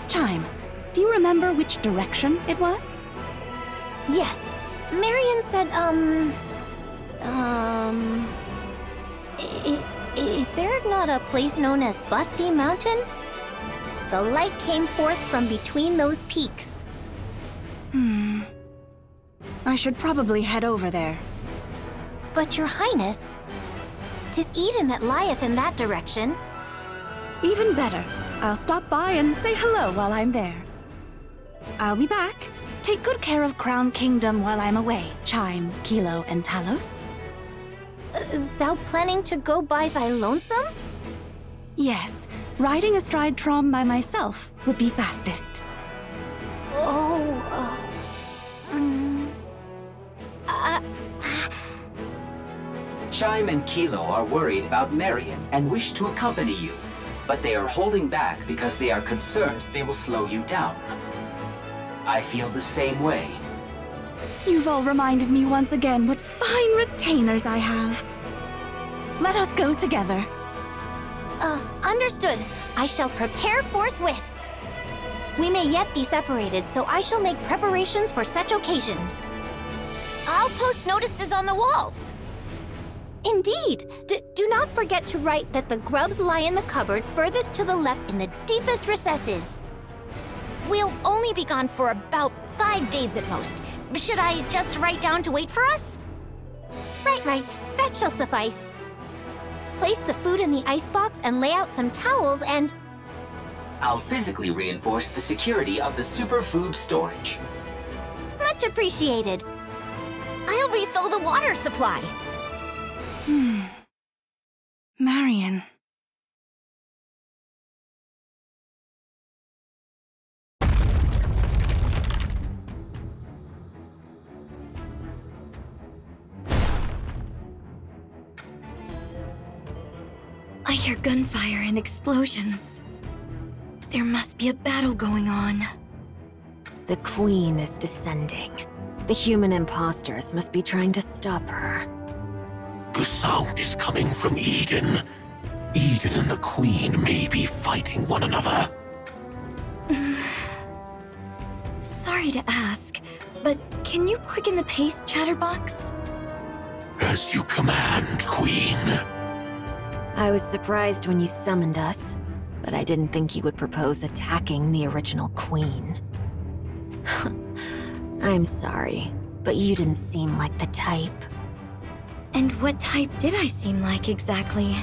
Chime, do you remember which direction it was? Yes. Marion said, is there not a place known as Busty Mountain? The light came forth from between those peaks. I should probably head over there. But Your Highness, 'tis Eden that lieth in that direction. Even better. I'll stop by and say hello while I'm there. I'll be back. Take good care of Crown Kingdom while I'm away, Chime, Kilo, and Talos. Thou planning to go by thy lonesome? Yes, riding astride Trom by myself would be fastest. Chime and Kilo are worried about Marion and wish to accompany you, but they are holding back because they are concerned they will slow you down. I feel the same way. You've all reminded me once again what fine retainers I have. Let us go together. Understood. I shall prepare forthwith. We may yet be separated, so I shall make preparations for such occasions. I'll post notices on the walls. Indeed. Do not forget to write that the grubs lie in the cupboard furthest to the left in the deepest recesses. We'll only be gone for about 5 days at most. Should I just write down to wait for us? Right. That shall suffice. Place the food in the icebox and lay out some towels and... I'll physically reinforce the security of the superfood storage. Much appreciated. I'll refill the water supply. Marion. I hear gunfire and explosions. There must be a battle going on. The Queen is descending. The human imposters must be trying to stop her. The sound is coming from Eden. Eden and the Queen may be fighting one another. Sorry to ask, but can you quicken the pace, Chatterbox? As you command, Queen. I was surprised when you summoned us, but I didn't think you would propose attacking the original Queen. I'm sorry, but you didn't seem like the type. And what type did I seem like exactly?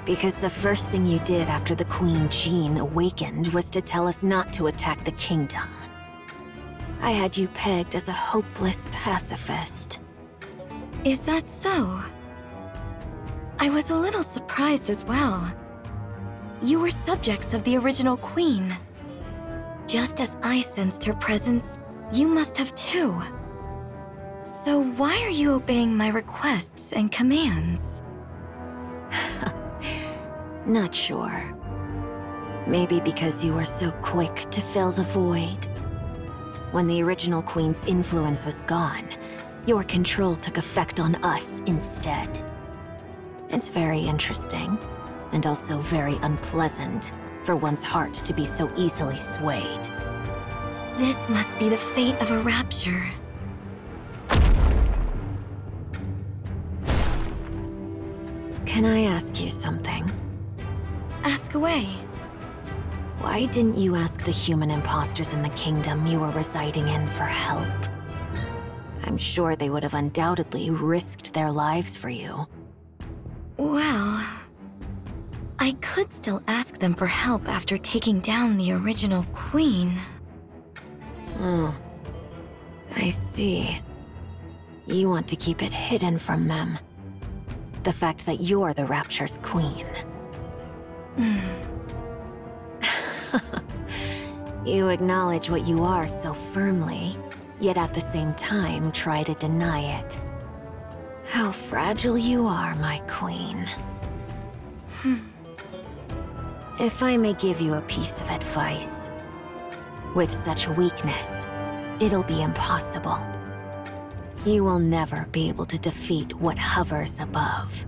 Because the first thing you did after the Queen Jean awakened was to tell us not to attack the kingdom. I had you pegged as a hopeless pacifist. Is that so? I was a little surprised as well. You were subjects of the original Queen. Just as I sensed her presence, you must have too. So why are you obeying my requests and commands? Not sure. Maybe because you were so quick to fill the void. When the original Queen's influence was gone, your control took effect on us instead. It's very interesting, and also very unpleasant for one's heart to be so easily swayed. This must be the fate of a rapture. Can I ask you something? Ask away. Why didn't you ask the human imposters in the kingdom you were residing in for help? I'm sure they would have undoubtedly risked their lives for you. Well, I could still ask them for help after taking down the original Queen. Oh, I see. You want to keep it hidden from them. The fact that you're the Rapture's Queen. You acknowledge what you are so firmly, yet at the same time try to deny it. How fragile you are, my queen. If I may give you a piece of advice. With such weakness, it'll be impossible. You will never be able to defeat what hovers above.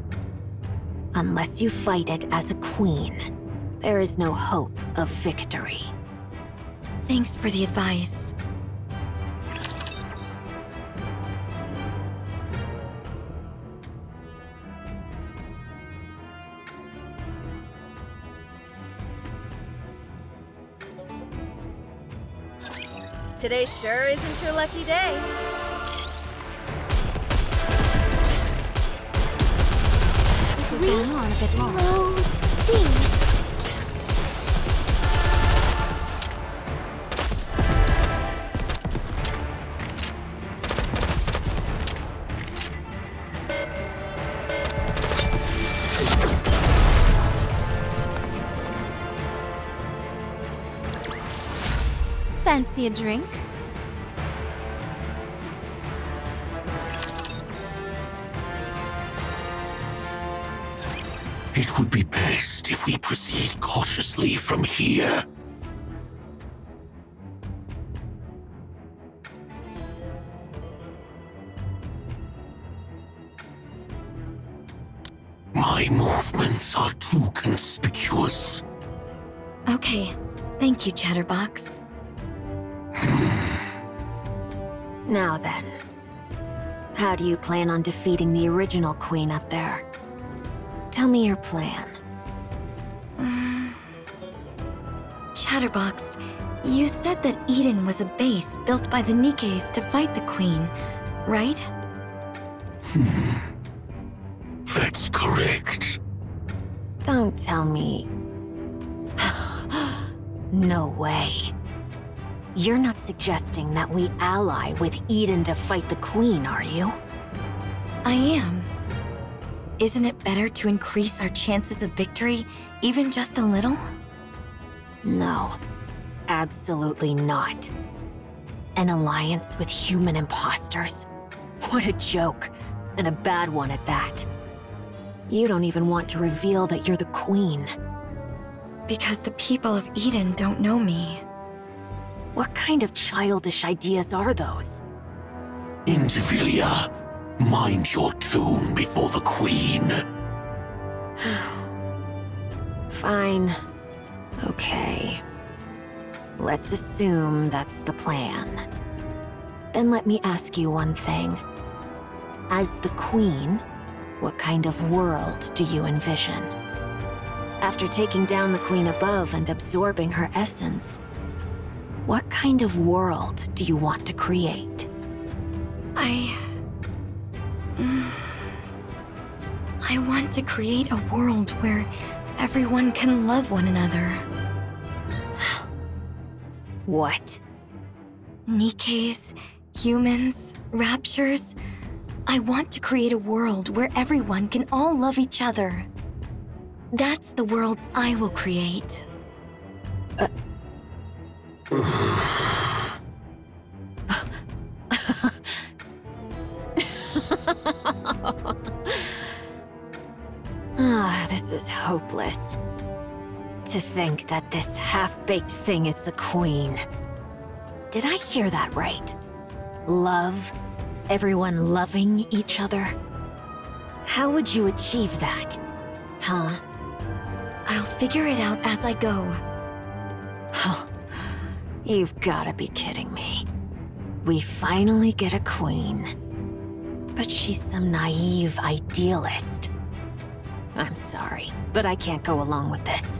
Unless you fight it as a queen, there is no hope of victory. Thanks for the advice. Today sure isn't your lucky day. This is going on a bit long. Loading. Fancy a drink? It would be best if we proceed cautiously from here. My movements are too conspicuous. Okay, thank you, Chatterbox. Now then, how do you plan on defeating the original queen up there? Tell me your plan. Chatterbox, you said that Eden was a base built by the NIKKEs to fight the queen, right? That's correct. Don't tell me... No way. You're not suggesting that we ally with Eden to fight the Queen, are you? I am. Isn't it better to increase our chances of victory, even just a little? No. Absolutely not. An alliance with human imposters? What a joke. And a bad one at that. You don't even want to reveal that you're the Queen. Because the people of Eden don't know me. What kind of childish ideas are those? Indivilia, mind your tune before the Queen. Fine. Okay. Let's assume that's the plan. Then let me ask you one thing. As the Queen, what kind of world do you envision? After taking down the Queen above and absorbing her essence, what kind of world do you want to create? I want to create a world where everyone can love one another. What? NIKKEs, humans, raptures. I want to create a world where everyone can all love each other. That's the world I will create. This is hopeless. To think that this half-baked thing is the Queen. Did I hear that right? Love? Everyone loving each other? How would you achieve that? Huh? I'll figure it out as I go. You've gotta be kidding me. We finally get a Queen. But she's some naive idealist. I'm sorry, but I can't go along with this.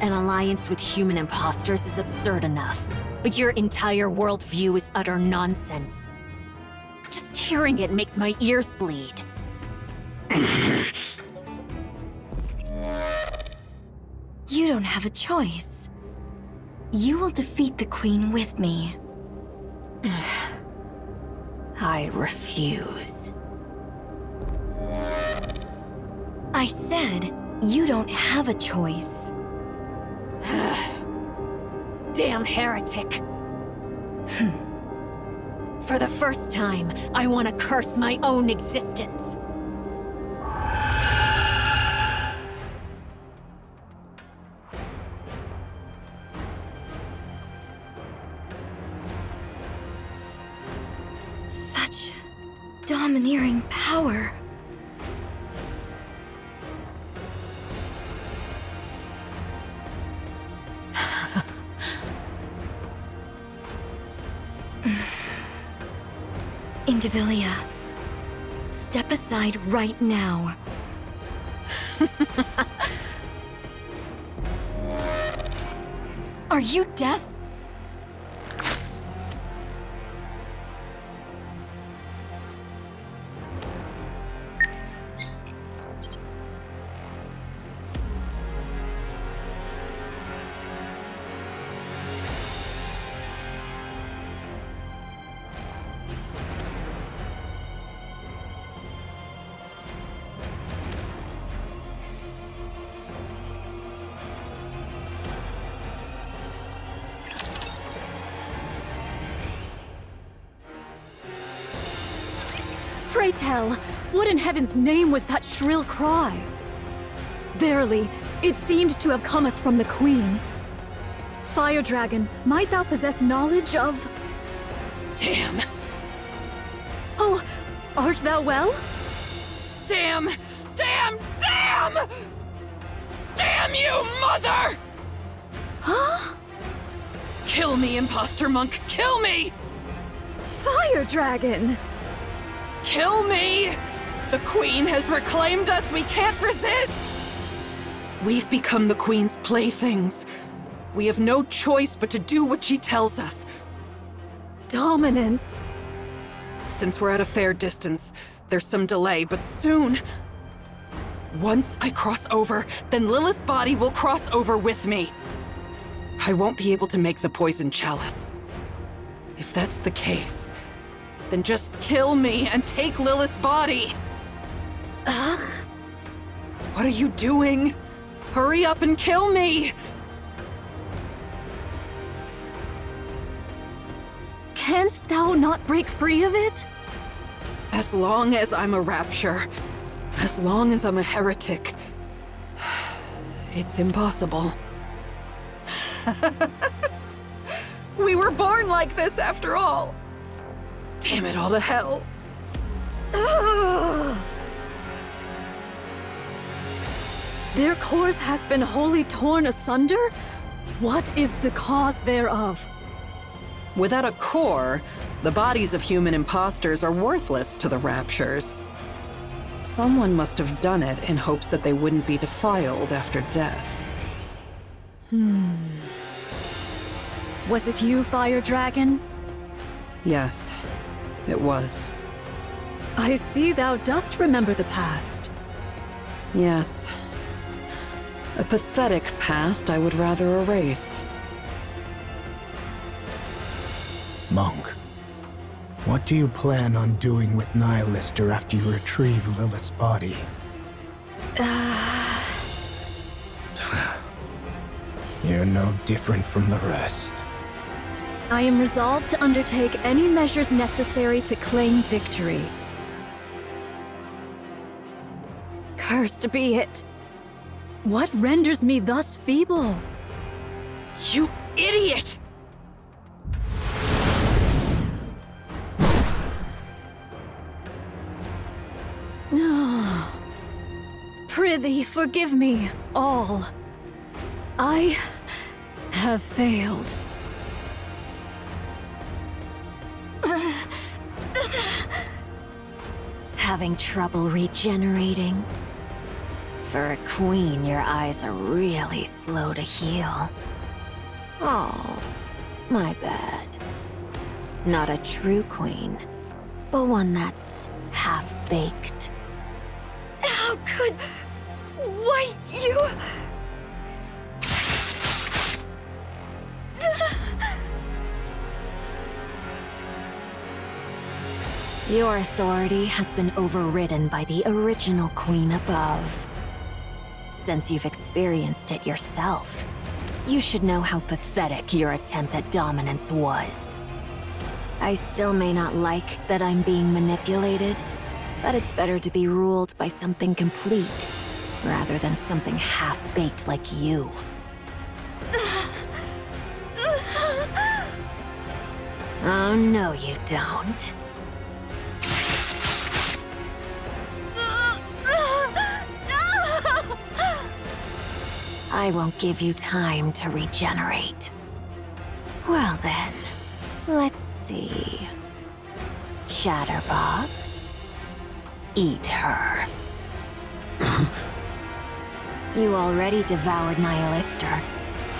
An alliance with human imposters is absurd enough, but your entire worldview is utter nonsense. Just hearing it makes my ears bleed. You don't have a choice. You will defeat the Queen with me. I refuse. I said, you don't have a choice. Damn heretic. For the first time, I want to curse my own existence. Such domineering power. Indivilia, step aside right now. Are you deaf? Pray tell, what in heaven's name was that shrill cry? Verily, it seemed to have cometh from the Queen. Fire Dragon, might thou possess knowledge of... Damn! Oh, art thou well? Damn! Damn! Damn! Damn you, mother! Huh? Kill me, imposter monk! Kill me! Fire Dragon! Kill me! The Queen has reclaimed us! We can't resist! We've become the Queen's playthings. We have no choice but to do what she tells us. Dominance. Since we're at a fair distance, there's some delay, but soon... Once I cross over, then Lilith's body will cross over with me. I won't be able to make the poison chalice. If that's the case, then just kill me and take Lilith's body! Ugh. What are you doing? Hurry up and kill me! Canst thou not break free of it? As long as I'm a rapture, as long as I'm a heretic, it's impossible. We were born like this after all. Damn it all to hell. Ugh. Their cores hath been wholly torn asunder? What is the cause thereof? Without a core, the bodies of human imposters are worthless to the Raptures. Someone must have done it in hopes that they wouldn't be defiled after death. Was it you, Fire Dragon? Yes, it was. I see thou dost remember the past. Yes. A pathetic past I would rather erase. Monk, what do you plan on doing with Nihilister after you retrieve Lilith's body? You're no different from the rest. I am resolved to undertake any measures necessary to claim victory. Cursed be it! What renders me thus feeble? You idiot! Prithee, forgive me, all. I have failed. Having trouble regenerating? For a queen, your eyes are really slow to heal. Oh, my bad. Not a true queen, but one that's half-baked. How could... Why, you... Your authority has been overridden by the original queen above. Since you've experienced it yourself, you should know how pathetic your attempt at dominance was. I still may not like that I'm being manipulated, but it's better to be ruled by something complete, rather than something half-baked like you. Oh, no you don't. I won't give you time to regenerate. Well then, let's see. Chatterbox, eat her. You already devoured Nihilister.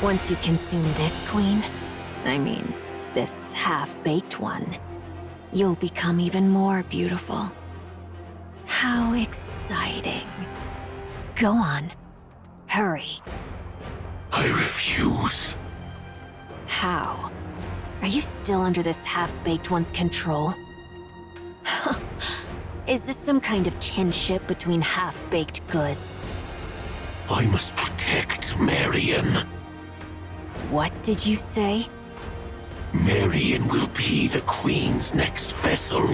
Once you consume this queen, I mean, this half-baked one, you'll become even more beautiful. How exciting. Go on. Hurry. I refuse. How? Are you still under this half-baked one's control? Is this some kind of kinship between half-baked goods? I must protect Marion. What did you say? Marion will be the Queen's next vessel.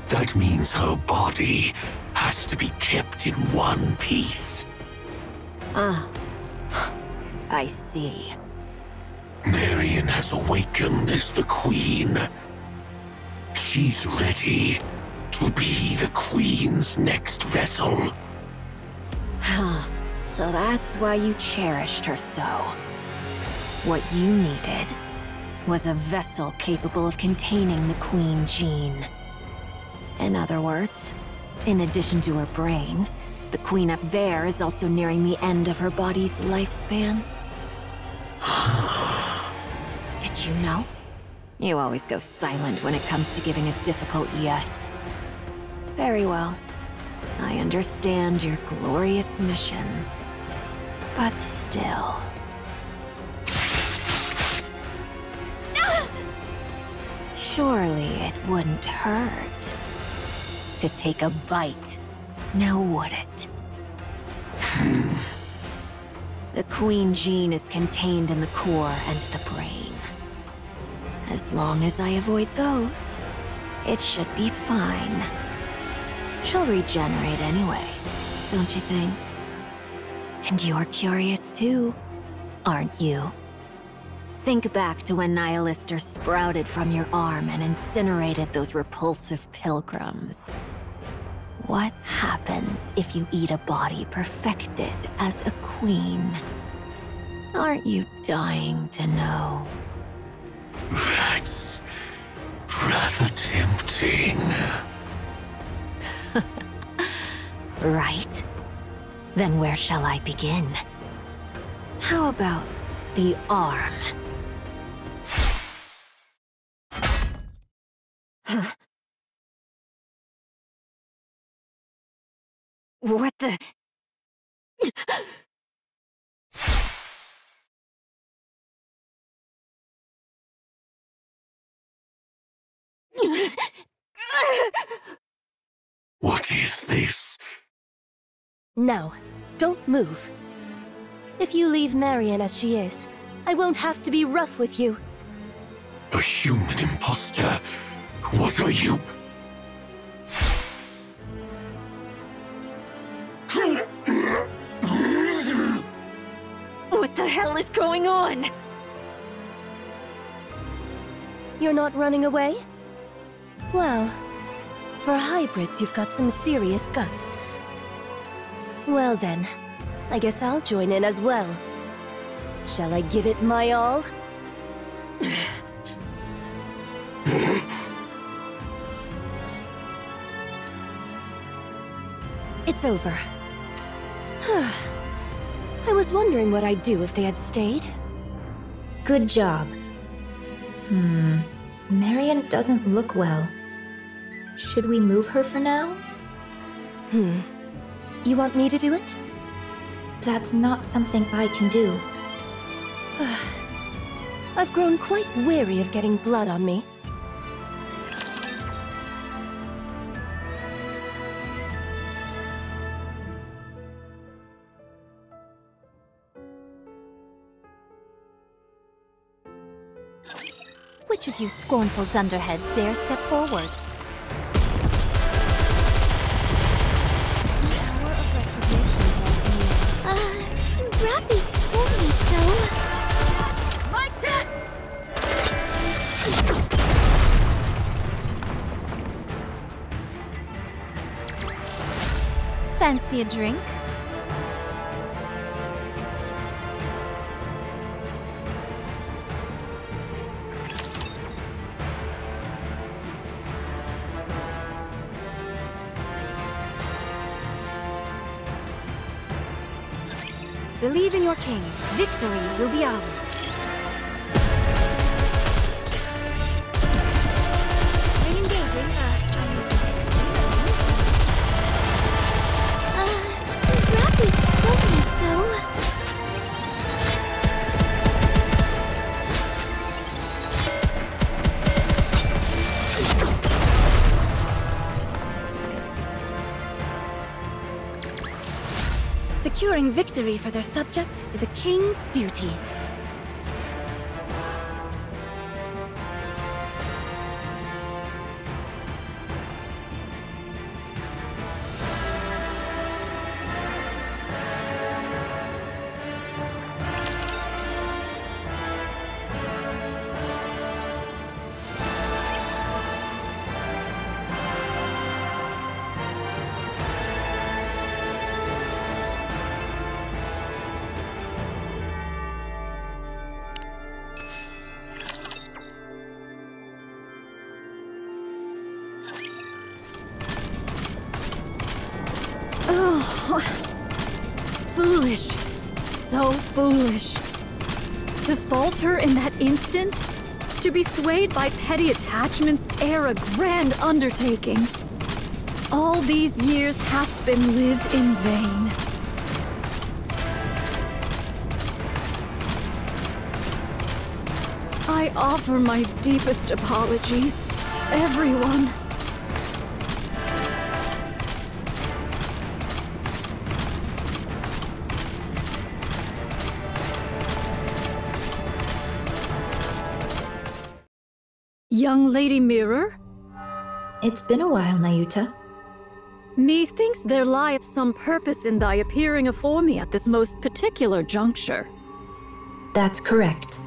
That means her body has to be kept in one piece. I see. Marion has awakened as the Queen. She's ready to be the Queen's next vessel. Huh. So that's why you cherished her so. What you needed was a vessel capable of containing the Queen gene. In other words, in addition to her brain, the Queen up there is also nearing the end of her body's lifespan. Did you know? You always go silent when it comes to giving a difficult yes. Very well. I understand your glorious mission. But still... Surely it wouldn't hurt to take a bite, now would it? The Queen gene is contained in the core and the brain. As long as I avoid those, it should be fine. She'll regenerate anyway, don't you think? And you're curious too, aren't you? Think back to when Nihilister sprouted from your arm and incinerated those repulsive pilgrims. What happens if you eat a body perfected as a queen? Aren't you dying to know? That's rather tempting. Right. Then where shall I begin? How about the arm? What the... What is this? No, don't move. If you leave Marion as she is, I won't have to be rough with you. A human imposter? What are you? What the hell is going on? You're not running away? Well, for hybrids, you've got some serious guts. Well then, I guess I'll join in as well. Shall I give it my all? It's over. I was wondering what I'd do if they had stayed. Good job. Marion doesn't look well. Should we move her for now? You want me to do it? That's not something I can do. I've grown quite weary of getting blood on me. Which of you scornful dunderheads dare step forward? Rappy told me so. My turn! Fancy a drink? Believe in your king. Victory will be ours. Re-engaging. Rappy told me so. Securing victory for their subjects is a king's duty. Foolish. So foolish. To falter in that instant? To be swayed by petty attachments ere a grand undertaking. All these years hast been lived in vain. I I offer my deepest apologies, everyone. Young Lady Mirror? It's been a while, Nayuta. Methinks there lieth some purpose in thy appearing afore me at this most particular juncture. That's correct.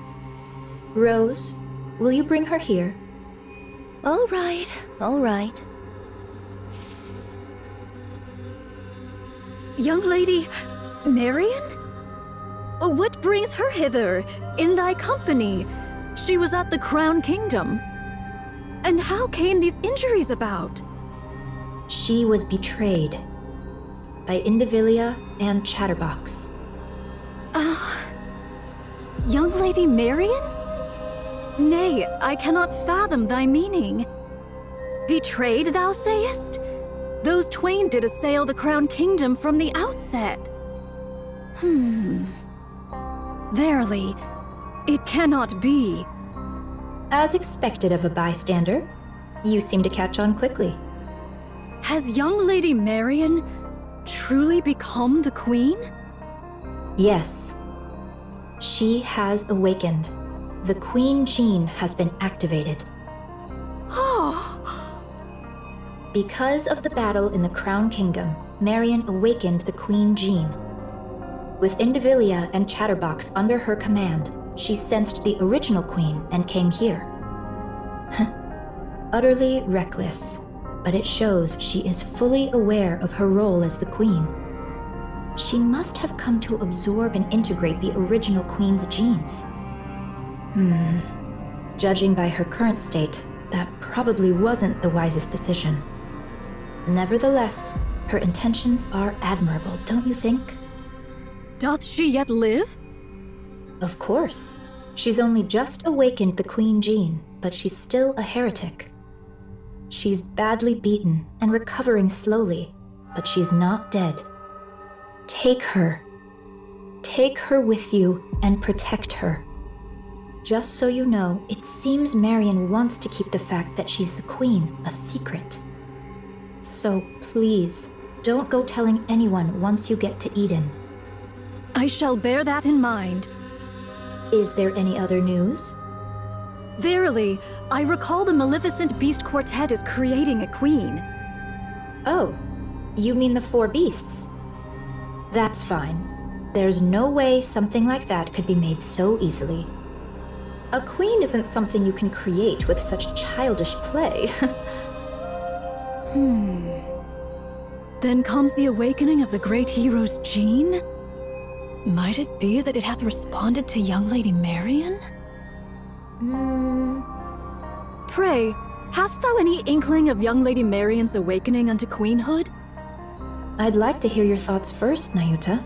Rose, will you bring her here? All right, all right. Young Lady Marion? What brings her hither, in thy company? She was at the Crown Kingdom. And how came these injuries about? She was betrayed by Indivilia and Chatterbox. Young Lady Marion? Nay, I cannot fathom thy meaning. Betrayed, thou sayest? Those twain did assail the Crown Kingdom from the outset. Verily, it cannot be. As expected of a bystander, you seem to catch on quickly. Has young Lady Marion truly become the Queen? Yes. She has awakened. The Queen Gene has been activated. Because of the battle in the Crown Kingdom, Marion awakened the Queen Gene. With Indivilia and Chatterbox under her command, she sensed the original Queen and came here. Utterly reckless, but it shows she is fully aware of her role as the Queen. She must have come to absorb and integrate the original Queen's genes. Judging by her current state, that probably wasn't the wisest decision. Nevertheless, her intentions are admirable, don't you think? Doth she yet live? Of course. She's only just awakened the Queen Gene, but she's still a heretic. She's badly beaten and recovering slowly, but she's not dead. Take her. Take her with you and protect her. Just so you know, it seems Marion wants to keep the fact that she's the Queen a secret. So please, don't go telling anyone once you get to Eden. I shall bear that in mind. Is there any other news? Verily, I recall the Maleficent Beast Quartet is creating a queen. Oh, you mean the 4 beasts? That's fine. There's no way something like that could be made so easily. A queen isn't something you can create with such childish play. Then comes the awakening of the great hero's gene? Might it be that it hath responded to young Lady Marion? Pray, hast thou any inkling of young Lady Marion's awakening unto queenhood? I'd like to hear your thoughts first, Nayuta.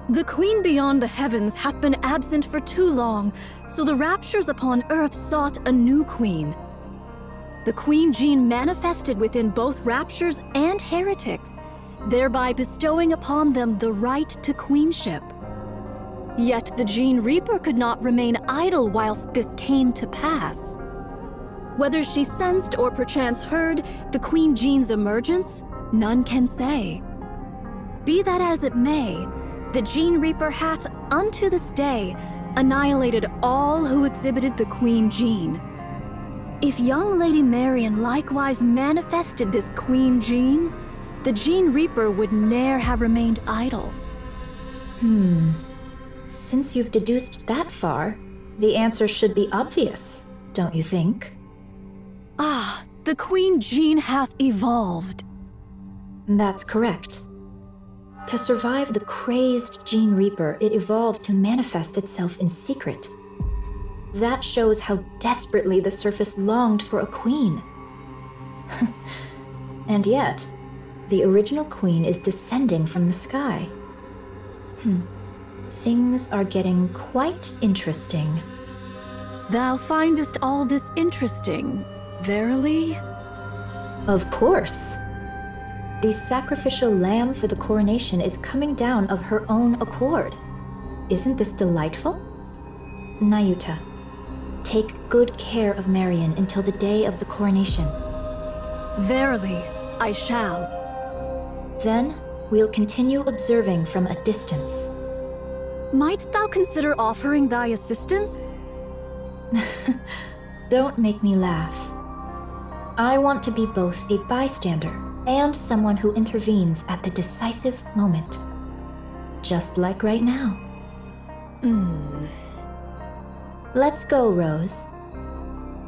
The Queen beyond the heavens hath been absent for too long, so the raptures upon earth sought a new queen. The Queen Gene manifested within both raptures and heretics, thereby bestowing upon them the right to queenship. Yet the Gene Reaper could not remain idle whilst this came to pass. Whether she sensed or perchance heard the Queen Gene's emergence, none can say. Be that as it may, the Gene Reaper hath, unto this day, annihilated all who exhibited the Queen Gene. If young Lady Marion likewise manifested this Queen Gene, the Gene Reaper would ne'er have remained idle. Since you've deduced that far, the answer should be obvious, don't you think? The Queen Gene hath evolved. That's correct. To survive the crazed Gene Reaper, it evolved to manifest itself in secret. That shows how desperately the surface longed for a queen. And yet, the original queen is descending from the sky. Things are getting quite interesting. Thou findest all this interesting, verily? Of course. The sacrificial lamb for the coronation is coming down of her own accord. Isn't this delightful? Nayuta, take good care of Marion until the day of the coronation. Verily, I shall. Then, we'll continue observing from a distance. Might thou consider offering thy assistance? Don't make me laugh. I want to be both a bystander and someone who intervenes at the decisive moment. Just like right now. Let's go, Rose.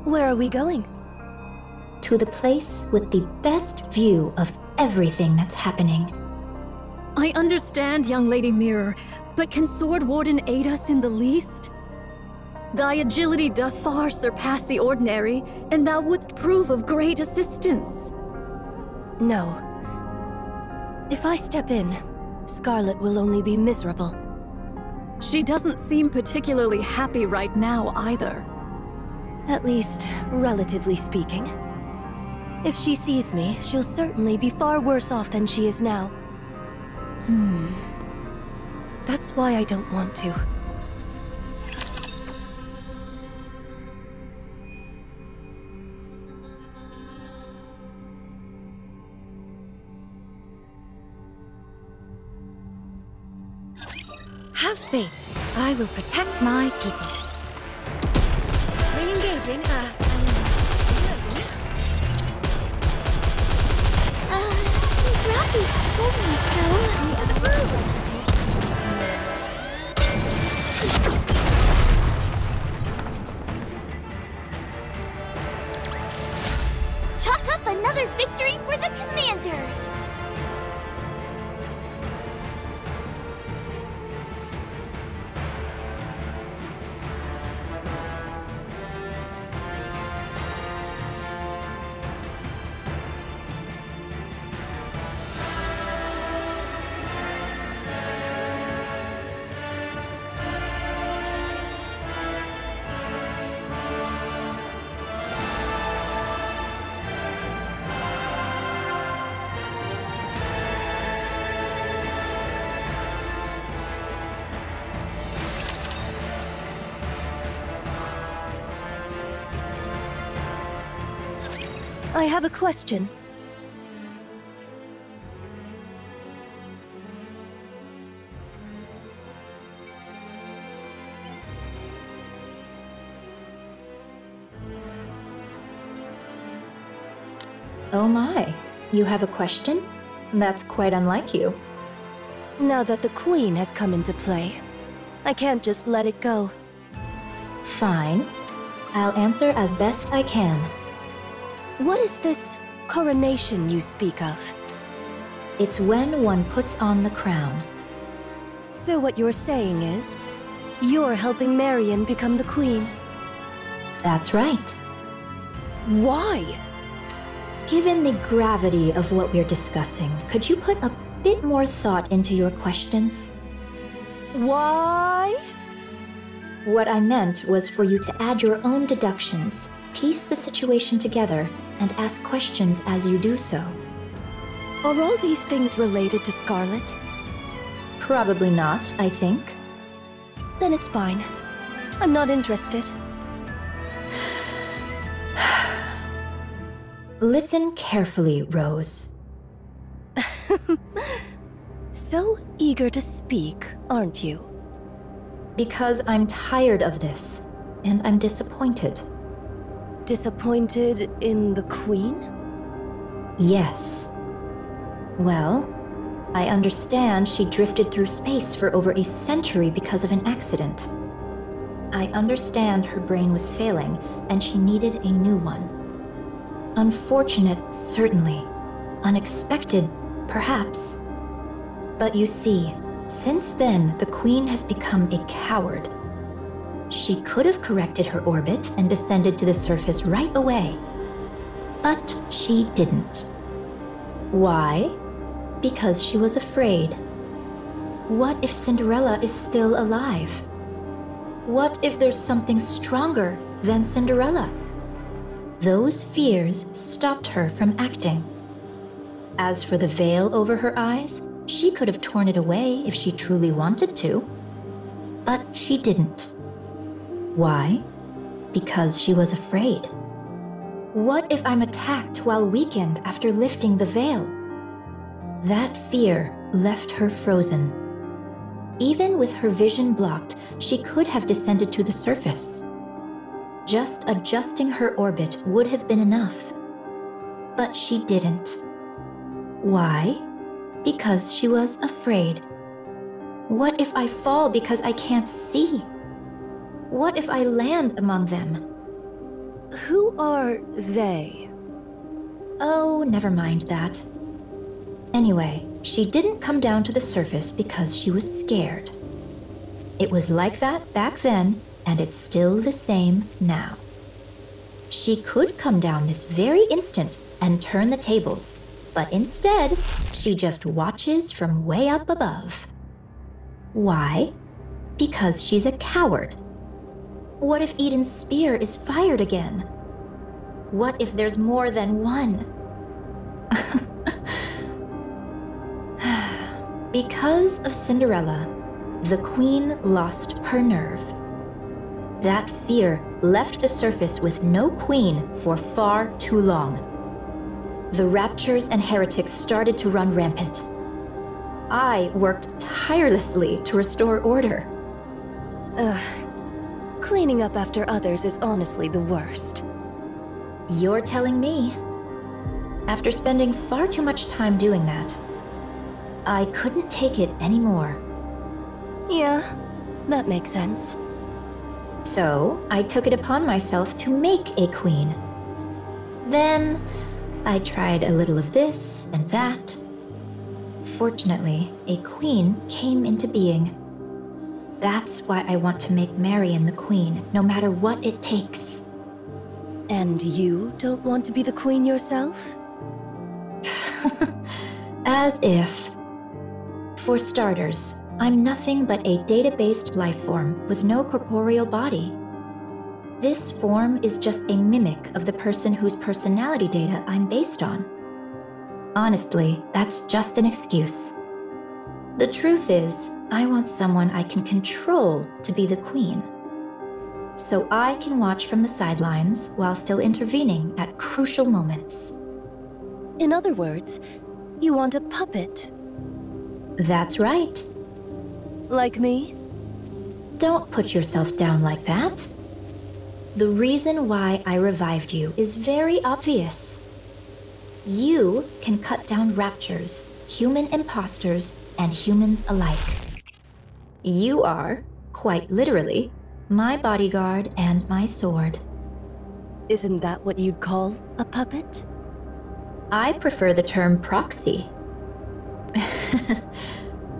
Where are we going? To the place with the best view of everything that's happening. I understand, young Lady Mirror, but can Sword Warden aid us in the least? Thy agility doth far surpass the ordinary, and thou wouldst prove of great assistance. No. If I step in, Scarlet will only be miserable. She doesn't seem particularly happy right now, either. At least, relatively speaking. If she sees me, she'll certainly be far worse off than she is now. That's why I don't want to. Have faith. I will protect my people. Re-engaging, Robbie told me so. Chalk up another victory for the commander! I have a question. Oh my, you have a question? That's quite unlike you. Now that the Queen has come into play, I can't just let it go. Fine. I'll answer as best I can. What is this coronation you speak of? It's when one puts on the crown. So what you're saying is, you're helping Marion become the Queen? That's right. Why? Given the gravity of what we're discussing, could you put a bit more thought into your questions? Why? What I meant was for you to add your own deductions, piece the situation together, and ask questions as you do so. Are all these things related to Scarlet? Probably not, I think. Then it's fine. I'm not interested. Listen carefully, Rose. So eager to speak, aren't you? Because I'm tired of this, and I'm disappointed. Disappointed in the Queen? Yes. Well, I understand she drifted through space for over a century because of an accident. I understand her brain was failing, and she needed a new one. Unfortunate, certainly. Unexpected, perhaps. But you see, since then, the Queen has become a coward. She could have corrected her orbit and descended to the surface right away. But she didn't. Why? Because she was afraid. What if Cinderella is still alive? What if there's something stronger than Cinderella? Those fears stopped her from acting. As for the veil over her eyes, she could have torn it away if she truly wanted to. But she didn't. Why? Because she was afraid. What if I'm attacked while weakened after lifting the veil? That fear left her frozen. Even with her vision blocked, she could have descended to the surface. Just adjusting her orbit would have been enough. But she didn't. Why? Because she was afraid. What if I fall because I can't see? What if I land among them? Who are they? Oh, never mind that. Anyway, she didn't come down to the surface because she was scared. It was like that back then, and it's still the same now. She could come down this very instant and turn the tables, but instead, she just watches from way up above. Why? Because she's a coward. What if Eden's spear is fired again? What if there's more than one? Because of Cinderella, the queen lost her nerve. That fear left the surface with no queen for far too long. The raptures and heretics started to run rampant. I worked tirelessly to restore order. Cleaning up after others is honestly the worst. You're telling me. After spending far too much time doing that, I couldn't take it anymore. Yeah, that makes sense. So, I took it upon myself to make a queen. Then, I tried a little of this and that. Fortunately, a queen came into being. That's why I want to make Marion the queen, no matter what it takes. And you don't want to be the queen yourself? As if. For starters, I'm nothing but a data-based life form with no corporeal body. This form is just a mimic of the person whose personality data I'm based on. Honestly, that's just an excuse. The truth is, I want someone I can control to be the queen. So I can watch from the sidelines while still intervening at crucial moments. In other words, you want a puppet. That's right. Like me? Don't put yourself down like that. The reason why I revived you is very obvious. You can cut down raptures, human imposters, and humans alike. You are, quite literally, my bodyguard and my sword. Isn't that what you'd call a puppet? I prefer the term proxy.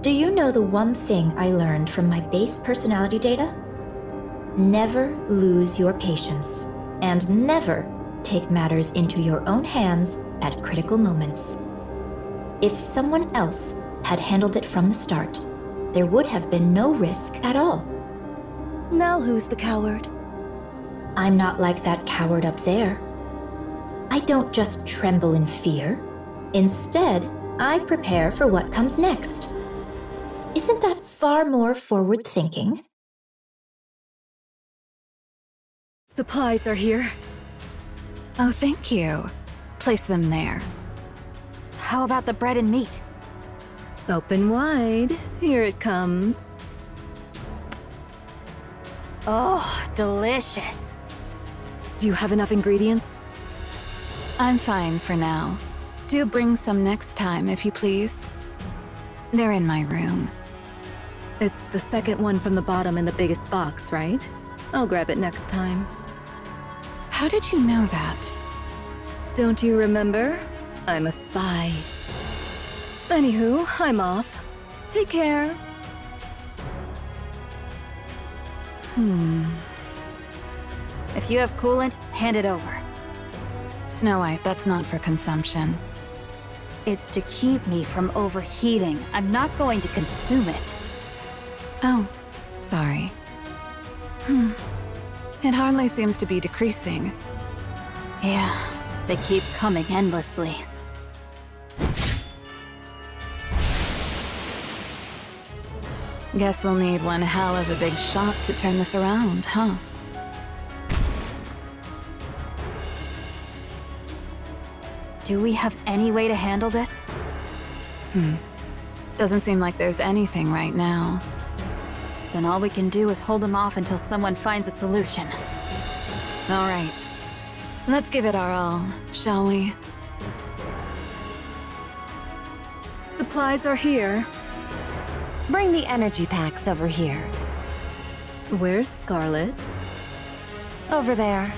Do you know the one thing I learned from my base personality data? Never lose your patience, and never take matters into your own hands at critical moments. If someone else had handled it from the start, there would have been no risk at all. Now who's the coward? I'm not like that coward up there. I don't just tremble in fear. Instead, I prepare for what comes next. Isn't that far more forward-thinking? Supplies are here. Oh, thank you. Place them there. How about the bread and meat? Open wide. Here it comes. Oh, delicious. Do you have enough ingredients? I'm fine for now. Do bring some next time, if you please. They're in my room. It's the second one from the bottom in the biggest box, right? I'll grab it next time. How did you know that? Don't you remember? I'm a spy. Anywho, I'm off. Take care. If you have coolant, hand it over. Snow White, that's not for consumption. It's to keep me from overheating. I'm not going to consume it. Oh, sorry. It hardly seems to be decreasing. Yeah, they keep coming endlessly. Guess we'll need one hell of a big shot to turn this around, huh? Do we have any way to handle this? Doesn't seem like there's anything right now. Then all we can do is hold him off until someone finds a solution. All right. Let's give it our all, shall we? Supplies are here. Bring the energy packs over here. Where's Scarlet? Over there.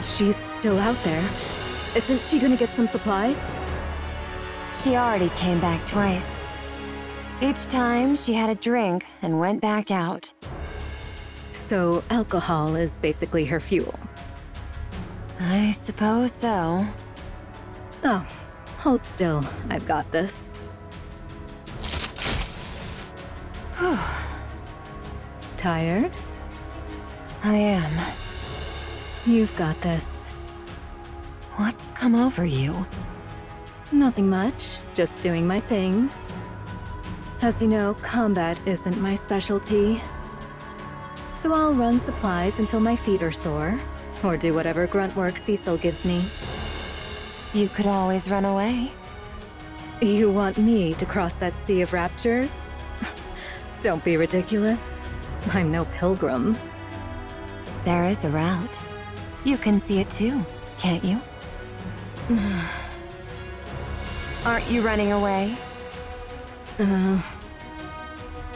She's still out there. Isn't she gonna get some supplies? She already came back twice. Each time, she had a drink and went back out. So alcohol is basically her fuel. I suppose so. Oh, hold still. I've got this. Tired? I am. You've got this. What's come over you? Nothing much, just doing my thing. As you know, combat isn't my specialty. So I'll run supplies until my feet are sore, or do whatever grunt work Cecil gives me. You could always run away. You want me to cross that sea of raptures? Don't be ridiculous. I'm no pilgrim. There is a route. You can see it too, can't you? Aren't you running away?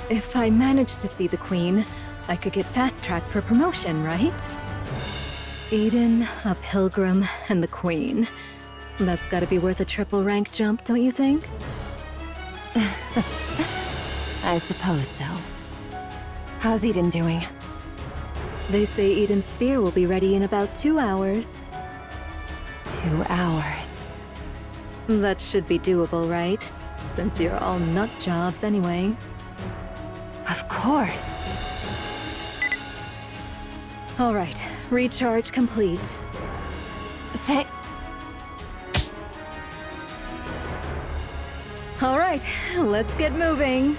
If I managed to see the Queen, I could get fast-tracked for promotion, right? Eden, a pilgrim, and the Queen. That's gotta be worth a triple rank jump, don't you think? I suppose so. How's Eden doing? They say Eden's spear will be ready in about 2 hours. 2 hours. That should be doable, right? Since you're all nut jobs anyway. Of course. All right, recharge complete. All right, let's get moving.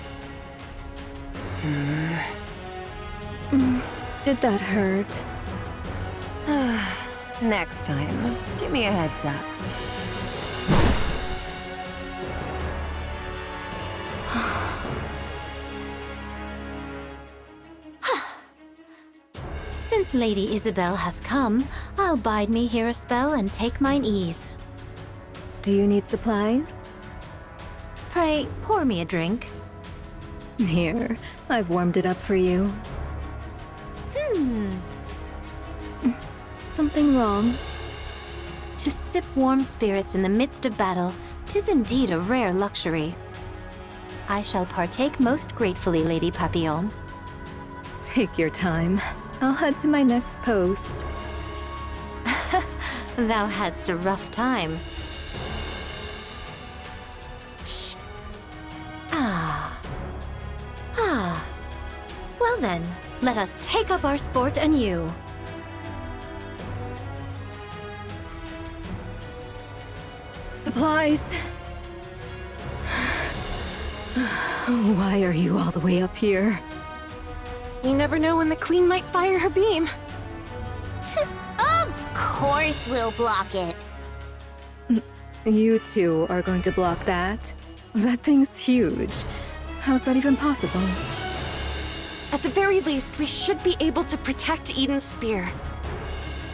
Did that hurt? Next time, give me a heads up. Since Lady Isabel hath come, I'll bide me here a spell and take mine ease. Do you need supplies? Pray, pour me a drink. Here, I've warmed it up for you. Something wrong? To sip warm spirits in the midst of battle, 'tis indeed a rare luxury. I shall partake most gratefully, Lady Papillon. Take your time. I'll head to my next post. Thou hadst a rough time. Shh. Well then, let us take up our sport anew. Supplies! Why are you all the way up here? You never know when the Queen might fire her beam. Of course we'll block it. You two are going to block that? That thing's huge. How's that even possible? At the very least, we should be able to protect Eden's spear.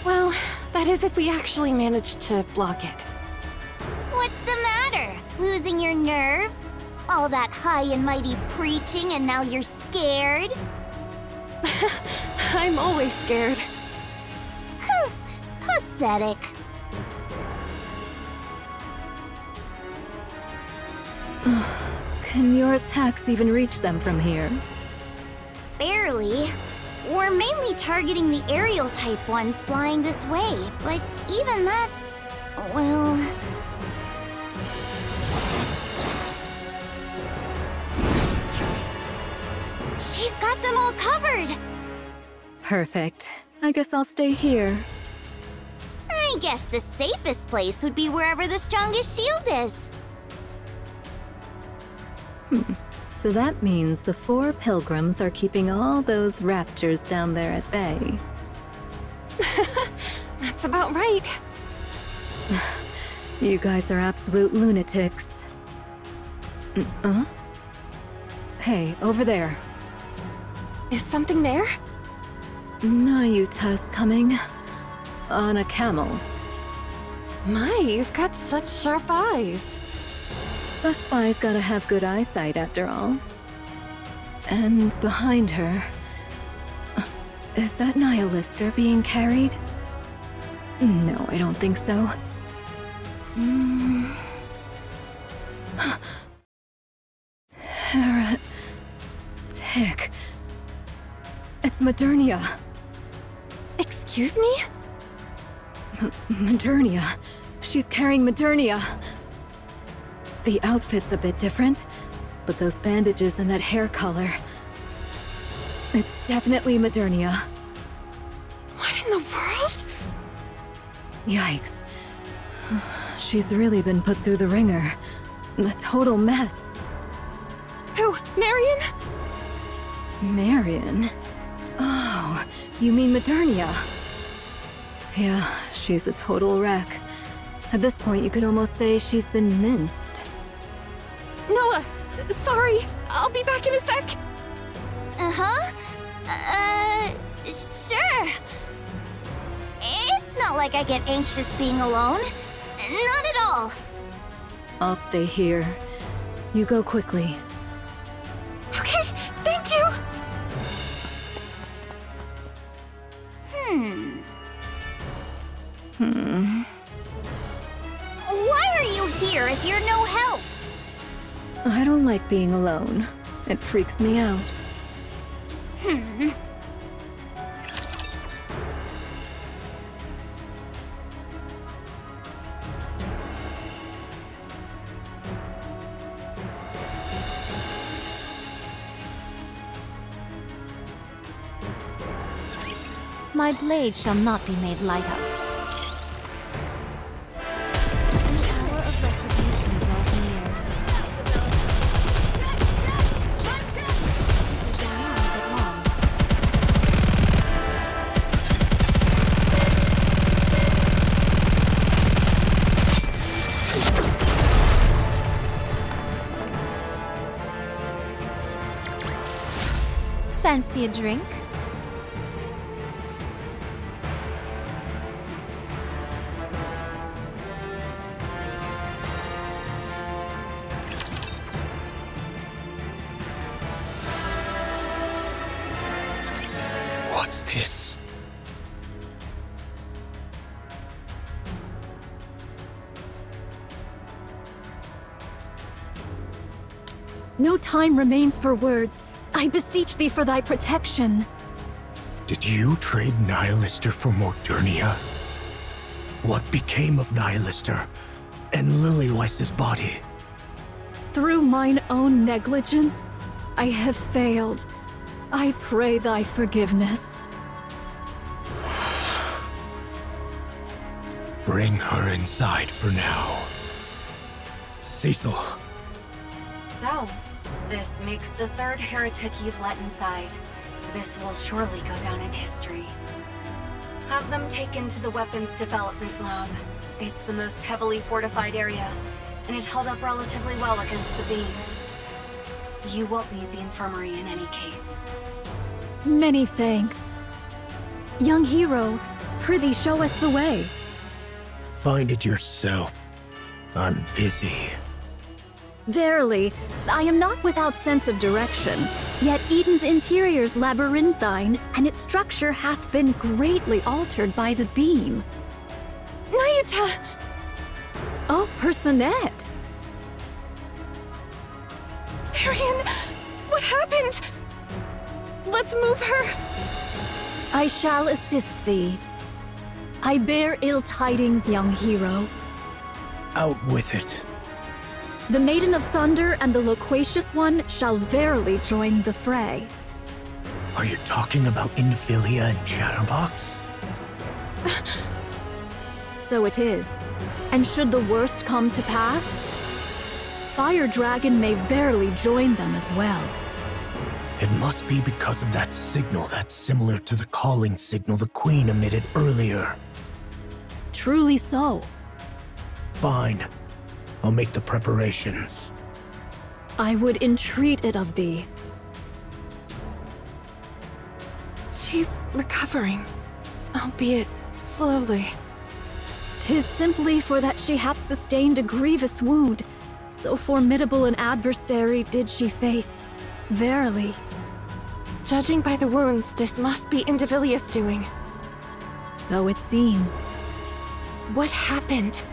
Well, that is if we actually manage to block it. What's the matter? Losing your nerve? All that high and mighty preaching and now you're scared? I'm always scared. Pathetic. Can your attacks even reach them from here? Barely. We're mainly targeting the aerial type ones flying this way, but even that's... well... She's got them all covered! Perfect. I guess I'll stay here. I guess the safest place would be wherever the strongest shield is. So that means the 4 pilgrims are keeping all those raptors down there at bay. That's about right. You guys are absolute lunatics. Hey, over there. Is something there? Nayuta's coming. On a camel. My, you've got such sharp eyes. A spy's gotta have good eyesight after all. And behind her... Is that Nihilister being carried? No, I don't think so. Heretic. It's Modernia. Excuse me? Modernia. She's carrying Modernia. The outfit's a bit different, but those bandages and that hair color... It's definitely Modernia. What in the world? Yikes. She's really been put through the ringer. A total mess. Who? Marion? Marion? Oh, you mean Modernia? Yeah, she's a total wreck. At this point, you could almost say she's been minced. Noah, sorry. I'll be back in a sec. Uh-huh. Sure. It's not like I get anxious being alone. Not at all. I'll stay here. You go quickly. Okay, thank you! Why are you here if you're no help? I don't like being alone. It freaks me out. My blade shall not be made light of. The hour of retribution draws near. This is going on a bit long. Fancy a drink? What's this? No time remains for words. I beseech thee for thy protection. Did you trade Nihilister for Modernia? What became of Nihilister and Lilyweiss's body? Through mine own negligence, I have failed. I pray thy forgiveness. Bring her inside for now. Cecil. So, this makes the third heretic you've let inside. This will surely go down in history. Have them taken to the weapons development lab. It's the most heavily fortified area, and it held up relatively well against the beam. You won't need the infirmary in any case. Many thanks. Young hero, prithee show us the way. Find it yourself. I'm busy. Verily, I am not without sense of direction, yet Eden's interior's labyrinthine, and its structure hath been greatly altered by the beam. Nayuta! Oh, Personette! Marion, what happened? Let's move her! I shall assist thee. I bear ill tidings, young hero. Out with it. The Maiden of Thunder and the Loquacious One shall verily join the fray. Are you talking about Infilia and Chatterbox? So it is. And should the worst come to pass, Fire Dragon may verily join them as well. It must be because of that signal that's similar to the calling signal the Queen emitted earlier. Truly so. Fine. I'll make the preparations. I would entreat it of thee. She's recovering, albeit slowly. 'Tis simply for that she hath sustained a grievous wound. So formidable an adversary did she face. Verily. Judging by the wounds, this must be Indivilius' doing. So it seems. What happened?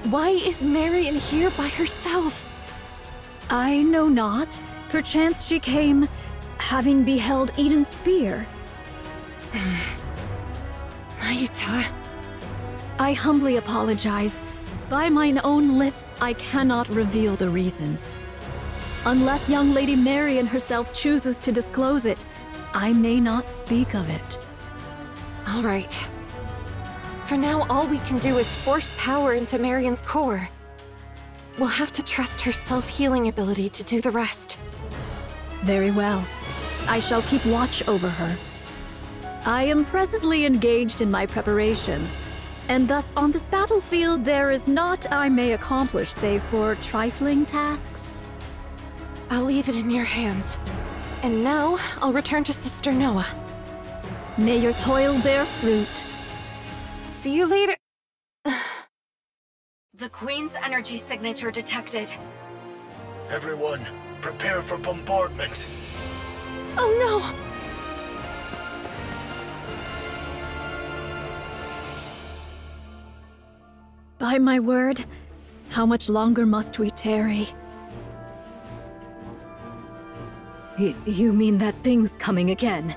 Why is Marion here by herself? I know not. Perchance she came, having beheld Eden's spear. Ayuta. I humbly apologize. By mine own lips, I cannot reveal the reason. Unless young Lady Marion herself chooses to disclose it, I may not speak of it. All right. For now, all we can do is force power into Marion's core. We'll have to trust her self-healing ability to do the rest. Very well. I shall keep watch over her. I am presently engaged in my preparations, and thus on this battlefield there is naught I may accomplish save for trifling tasks. I'll leave it in your hands. And now, I'll return to Sister Noah. May your toil bear fruit. See you later. The Queen's energy signature detected. Everyone, prepare for bombardment. Oh no! By my word, how much longer must we tarry? You mean that thing's coming again?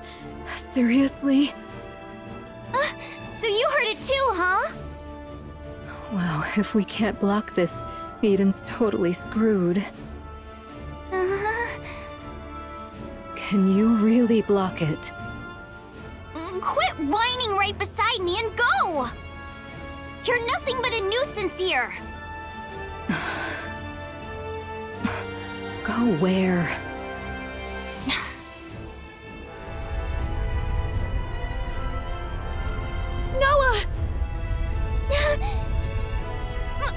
Seriously? So you heard it too, huh? Well, if we can't block this, Eden's totally screwed. Can you really block it? Quit whining right beside me and go! You're nothing but a nuisance here! Go where? Noah!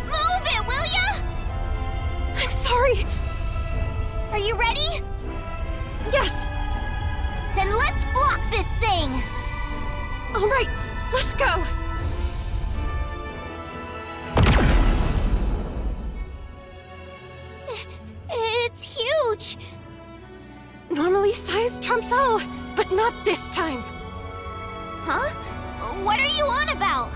Move it, will ya? I'm sorry! Are you ready? Yes! Then let's block this thing! Alright, let's go! It's huge! Normally size trumps all, but not this time. Huh? What are you on about?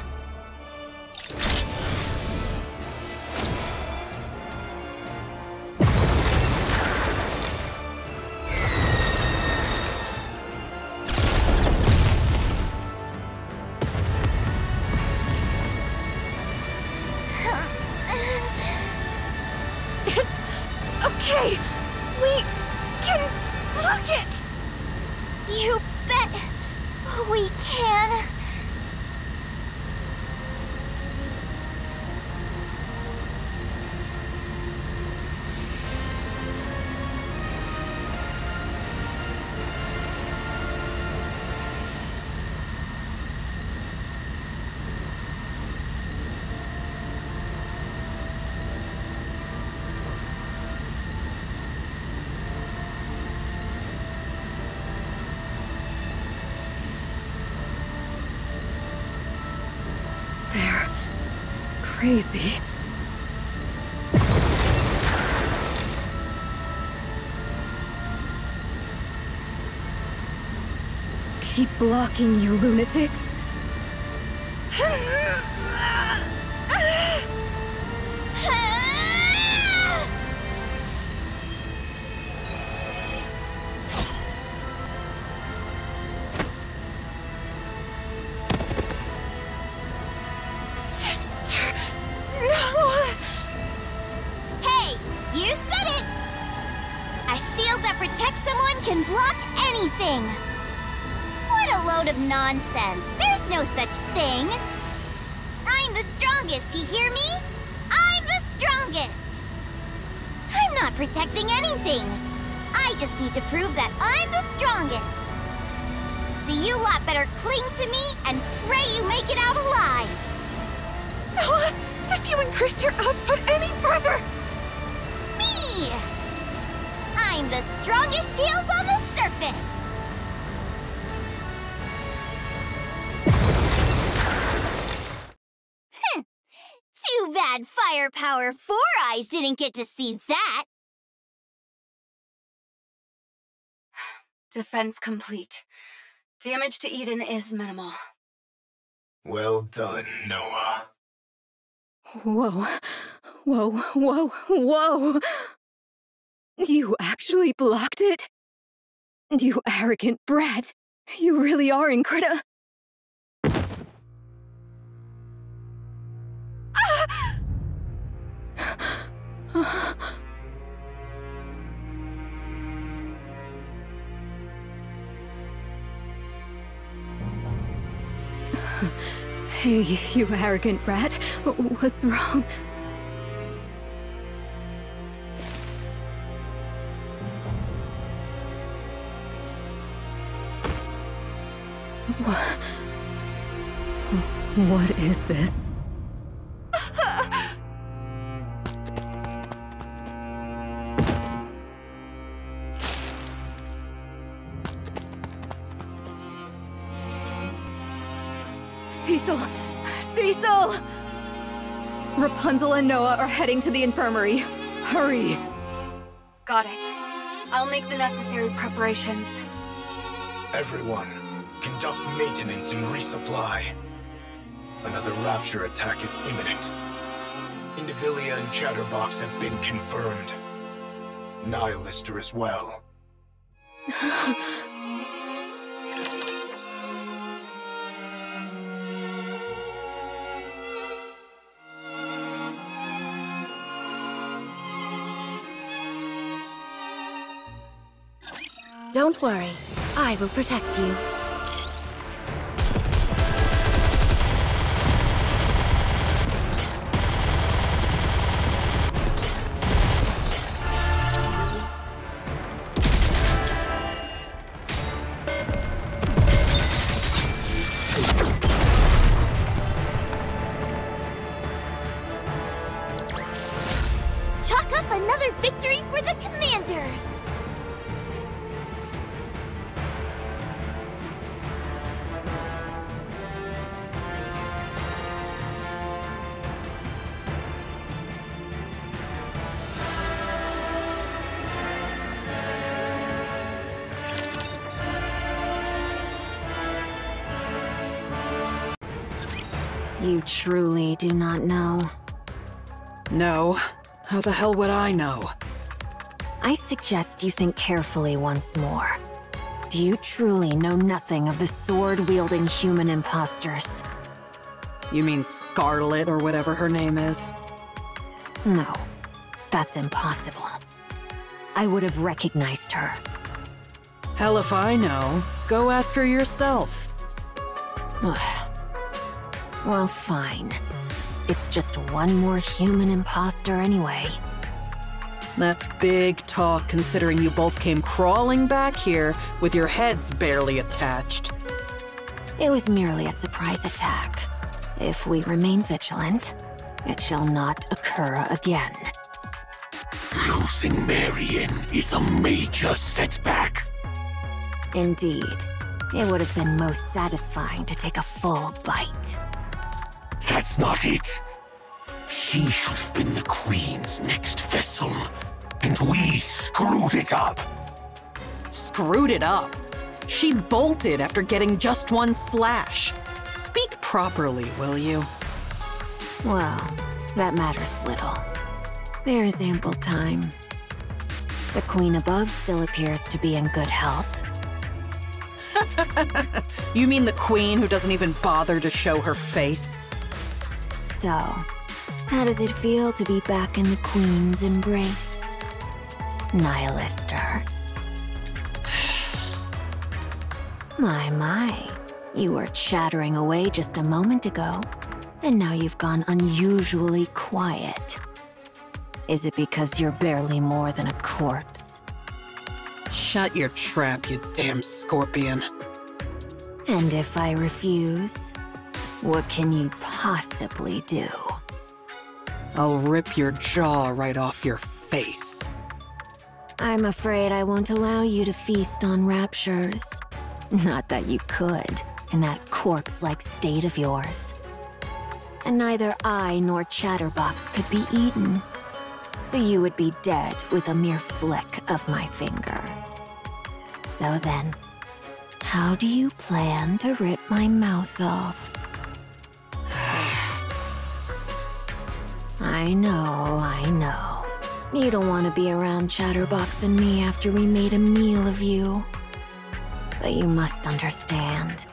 Okay, we can block it! You bet we can. They're crazy. Keep blocking, you lunatics. Hey, you said it! A shield that protects someone can block anything! What a load of nonsense! There's no such thing! I'm the strongest, you hear me? I'm the strongest! I'm not protecting anything! I I just need to prove that I'm the strongest. So you lot better cling to me and pray you make it out alive. Noah, if you increase your output any further... Me! I'm the strongest shield on the surface. Too bad Firepower 4 Eyes didn't get to see that. Defense complete. Damage to Eden is minimal. Well done, Noah. Whoa. Whoa, whoa, whoa! You actually blocked it? You arrogant brat! You really are incredible. Hey, you arrogant brat. What's wrong? What is this? Cecil! Cecil! Rapunzel and Noah are heading to the infirmary. Hurry! Got it. I'll make the necessary preparations. Everyone, conduct maintenance and resupply. Another Rapture attack is imminent. Indivilia and Chatterbox have been confirmed. Nihilister as well. Don't worry, I will protect you. Chalk up another victory for the Commander! You truly do not know. No. How the hell would I know? I suggest you think carefully once more. Do you truly know nothing of the sword-wielding human imposters? You mean Scarlet or whatever her name is? No, that's impossible. I would have recognized her. Hell if I know. Go ask her yourself. Well, fine. It's just one more human imposter anyway. That's big talk considering you both came crawling back here with your heads barely attached. It was merely a surprise attack. If we remain vigilant, it shall not occur again. Losing Marion is a major setback. Indeed. It would have been most satisfying to take a full bite. That's not it. She should have been the Queen's next vessel, and we screwed it up. Screwed it up? She bolted after getting just one slash. Speak properly, will you? Well, that matters little. There is ample time. The Queen above still appears to be in good health. You mean the Queen who doesn't even bother to show her face? So, how does it feel to be back in the Queen's embrace? Nihilister. My. You were chattering away just a moment ago, and now you've gone unusually quiet. Is it because you're barely more than a corpse? Shut your trap, you damn scorpion. And if I refuse, what can you possibly do? I'll rip your jaw right off your face. I'm afraid I won't allow you to feast on raptures. Not that you could, in that corpse-like state of yours. And neither I nor Chatterbox could be eaten. So you would be dead with a mere flick of my finger. So then, how do you plan to rip my mouth off? I know. You don't want to be around Chatterbox and me after we made a meal of you. But you must understand.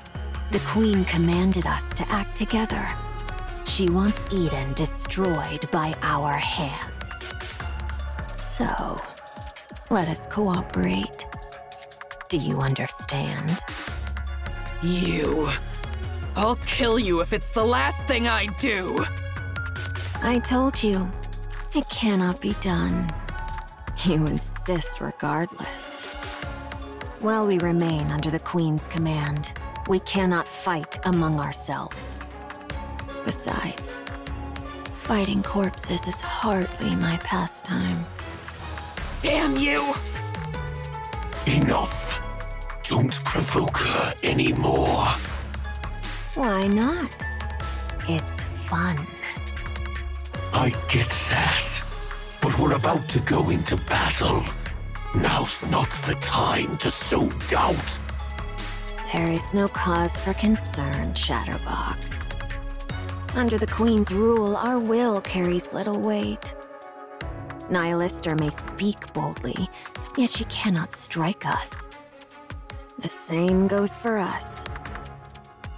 The Queen commanded us to act together. She wants Eden destroyed by our hands. So, let us cooperate. Do you understand? You. I'll kill you if it's the last thing I do. I told you, it cannot be done. You insist regardless. While we remain under the Queen's command, we cannot fight among ourselves. Besides, fighting corpses is hardly my pastime. Damn you! Enough. Don't provoke her anymore. Why not? It's fun. I get that. But we're about to go into battle. Now's not the time to sow doubt. There is no cause for concern, Chatterbox. Under the Queen's rule, our will carries little weight. Nihilister may speak boldly, yet she cannot strike us. The same goes for us,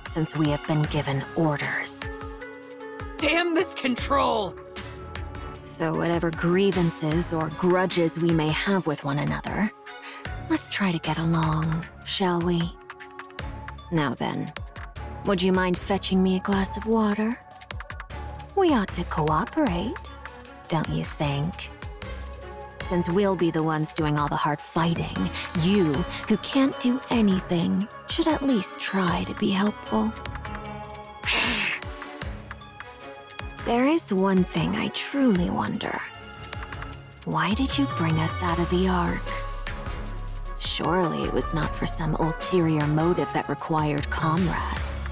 since we have been given orders. Damn this control! So whatever grievances or grudges we may have with one another, let's try to get along, shall we? Now then, would you mind fetching me a glass of water? We ought to cooperate, don't you think? Since we'll be the ones doing all the hard fighting, you, who can't do anything, should at least try to be helpful. There is one thing I truly wonder. Why did you bring us out of the Ark? Surely it was not for some ulterior motive that required comrades.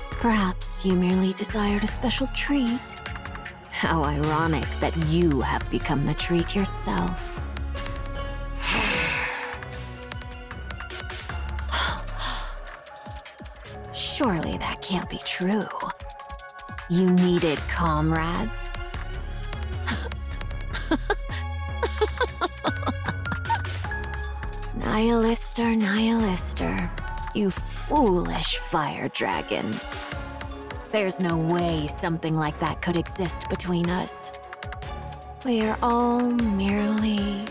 Perhaps you merely desired a special treat. How ironic that you have become the treat yourself. Surely that can't be true. You needed comrades. Nihilister, you foolish fire dragon. There's no way something like that could exist between us. We are all merely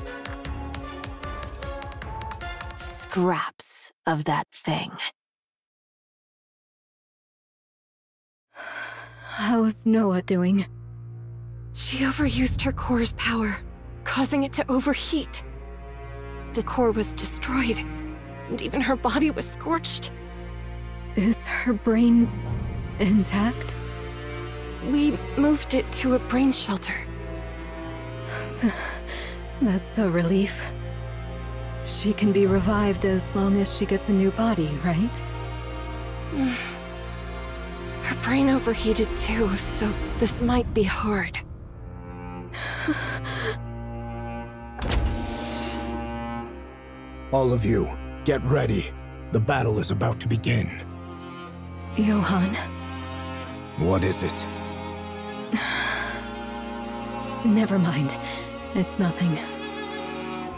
scraps of that thing. How's Noah doing? She overused her core's power, causing it to overheat. The core was destroyed, and even her body was scorched. Is her brain intact? We moved it to a brain shelter. That's a relief. She can be revived as long as she gets a new body, right? Her brain overheated too, so this might be hard. All of you, get ready. The battle is about to begin. Johan. What is it? Never mind. It's nothing.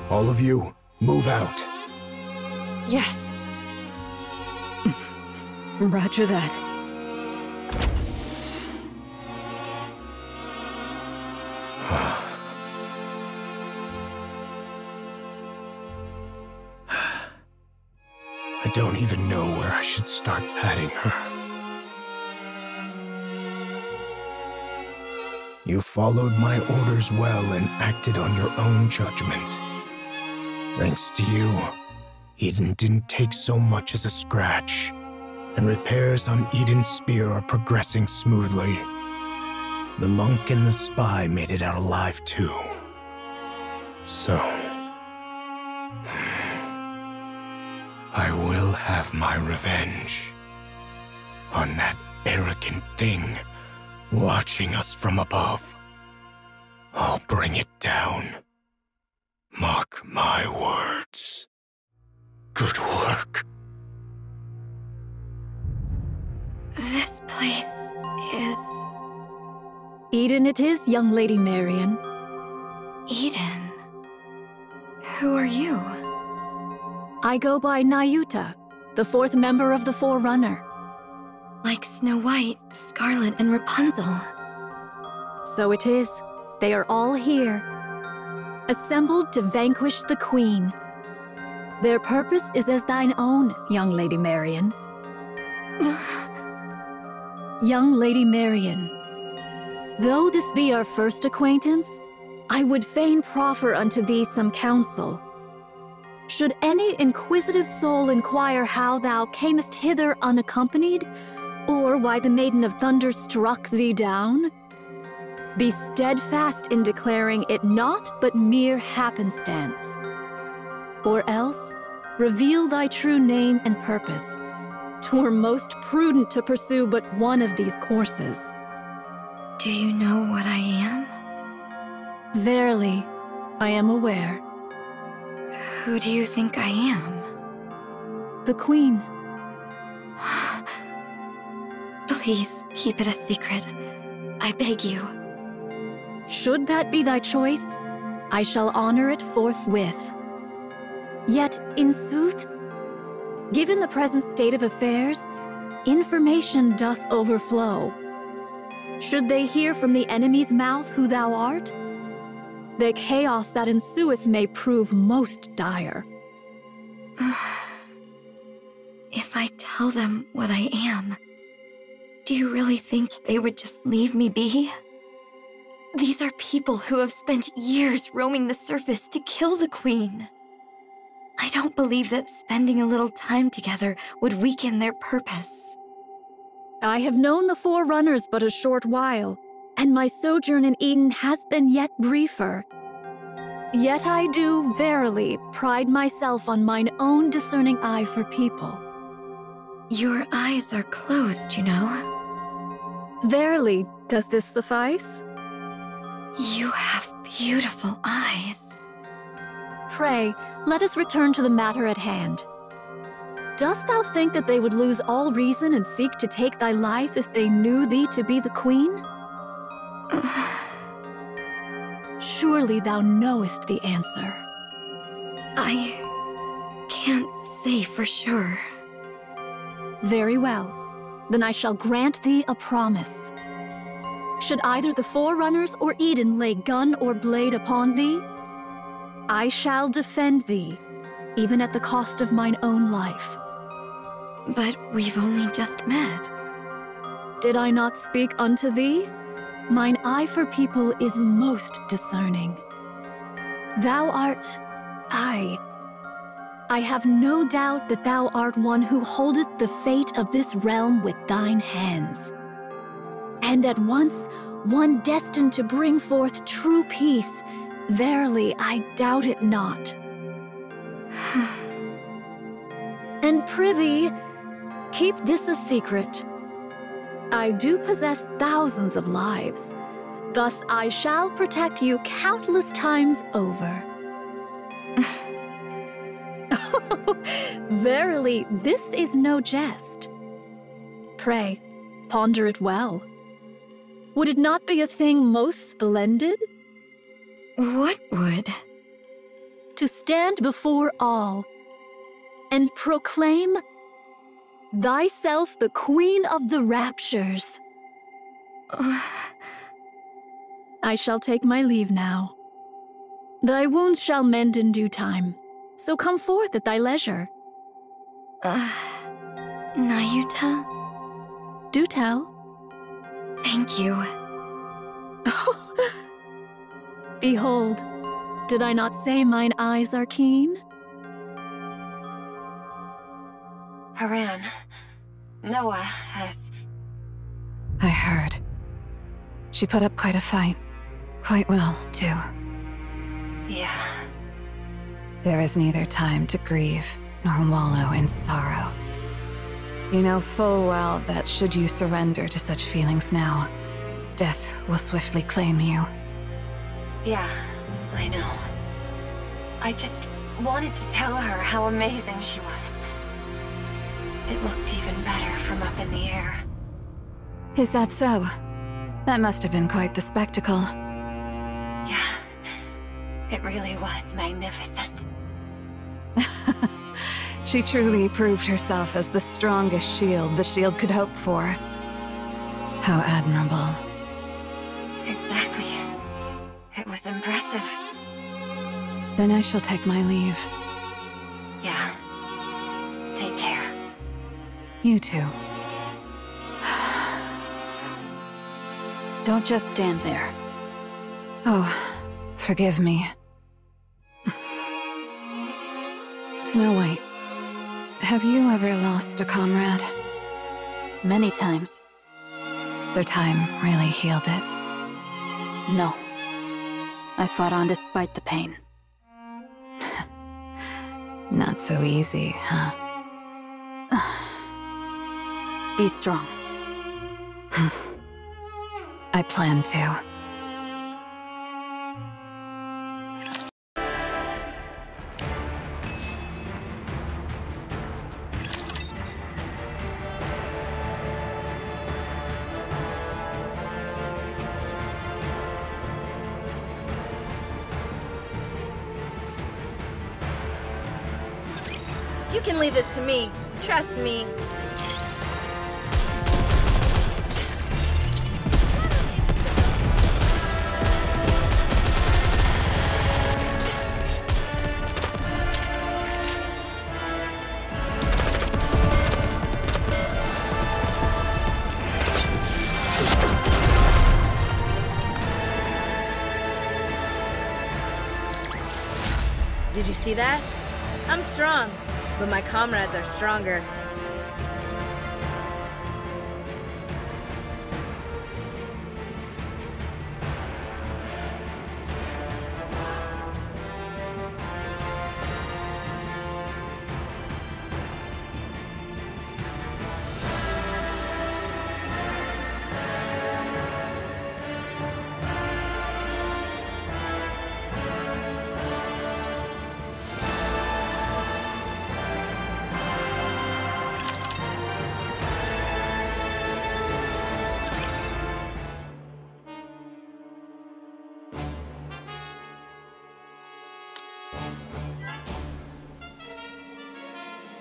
All of you, move out. Yes. Roger that. I don't even know where I should start patting her. You followed my orders well and acted on your own judgment. Thanks to you, Eden didn't take so much as a scratch, and repairs on Eden's spear are progressing smoothly. The monk and the spy made it out alive too. So, I will have my revenge on that arrogant thing watching us from above. I'll bring it down. Mark my words. Good work. This place is... Eden it is, young Lady Marion. Eden? Who are you? I go by Nayuta, the fourth member of the Forerunner. Like Snow White, Scarlet, and Rapunzel. So it is. They are all here, assembled to vanquish the Queen. Their purpose is as thine own, young Lady Marion. Young Lady Marion, though this be our first acquaintance, I would fain proffer unto thee some counsel. Should any inquisitive soul inquire how thou camest hither unaccompanied, or why the Maiden of Thunder struck thee down, be steadfast in declaring it not but mere happenstance. Or else, reveal thy true name and purpose. 'Twere most prudent to pursue but one of these courses. Do you know what I am? Verily, I am aware. Who do you think I am? The Queen. Please, keep it a secret. I beg you. Should that be thy choice, I shall honor it forthwith. Yet, in sooth, given the present state of affairs, information doth overflow. Should they hear from the enemy's mouth who thou art, the chaos that ensueth may prove most dire. If I tell them what I am, do you really think they would just leave me be? These are people who have spent years roaming the surface to kill the Queen. I don't believe that spending a little time together would weaken their purpose. I have known the Forerunners but a short while, and my sojourn in Eden has been yet briefer. Yet I do verily pride myself on mine own discerning eye for people. Your eyes are closed, you know. Verily, does this suffice? You have beautiful eyes. Pray, let us return to the matter at hand. Dost thou think that they would lose all reason and seek to take thy life if they knew thee to be the Queen? Surely thou knowest the answer. I can't say for sure. Very well. Then I shall grant thee a promise. Should either the Forerunners or Eden lay gun or blade upon thee, I shall defend thee, even at the cost of mine own life. But we've only just met. Did I not speak unto thee? Mine eye for people is most discerning. Thou art I have no doubt that thou art one who holdeth the fate of this realm with thine hands. And at once, one destined to bring forth true peace. Verily, I doubt it not. And prithee, keep this a secret. I do possess thousands of lives. Thus I shall protect you countless times over. Verily, this is no jest. Pray, ponder it well. Would it not be a thing most splendid? What would? To stand before all and proclaim thyself the Queen of the Raptures. I shall take my leave now. Thy wounds shall mend in due time, so come forth at thy leisure. Nayuta? Do tell. Thank you. Behold, did I not say mine eyes are keen? Noah has... I heard. She put up quite a fight. Quite well, too. Yeah. There is neither time to grieve nor wallow in sorrow. You know full well that should you surrender to such feelings now, death will swiftly claim you. Yeah, I know. I just wanted to tell her how amazing she was. It looked even better from up in the air. Is that so? That must have been quite the spectacle. Yeah, it really was magnificent. She truly proved herself as the strongest shield the shield could hope for. How admirable. Exactly. It was impressive. Then I shall take my leave. Yeah. Take care. You too. Don't just stand there. Oh, forgive me. Snow White, have you ever lost a comrade? Many times. So time really healed it? No. I fought on despite the pain. Not so easy, huh? Be strong. I plan to. You can leave this to me. Trust me. Did you see that? I'm strong, but my comrades are stronger.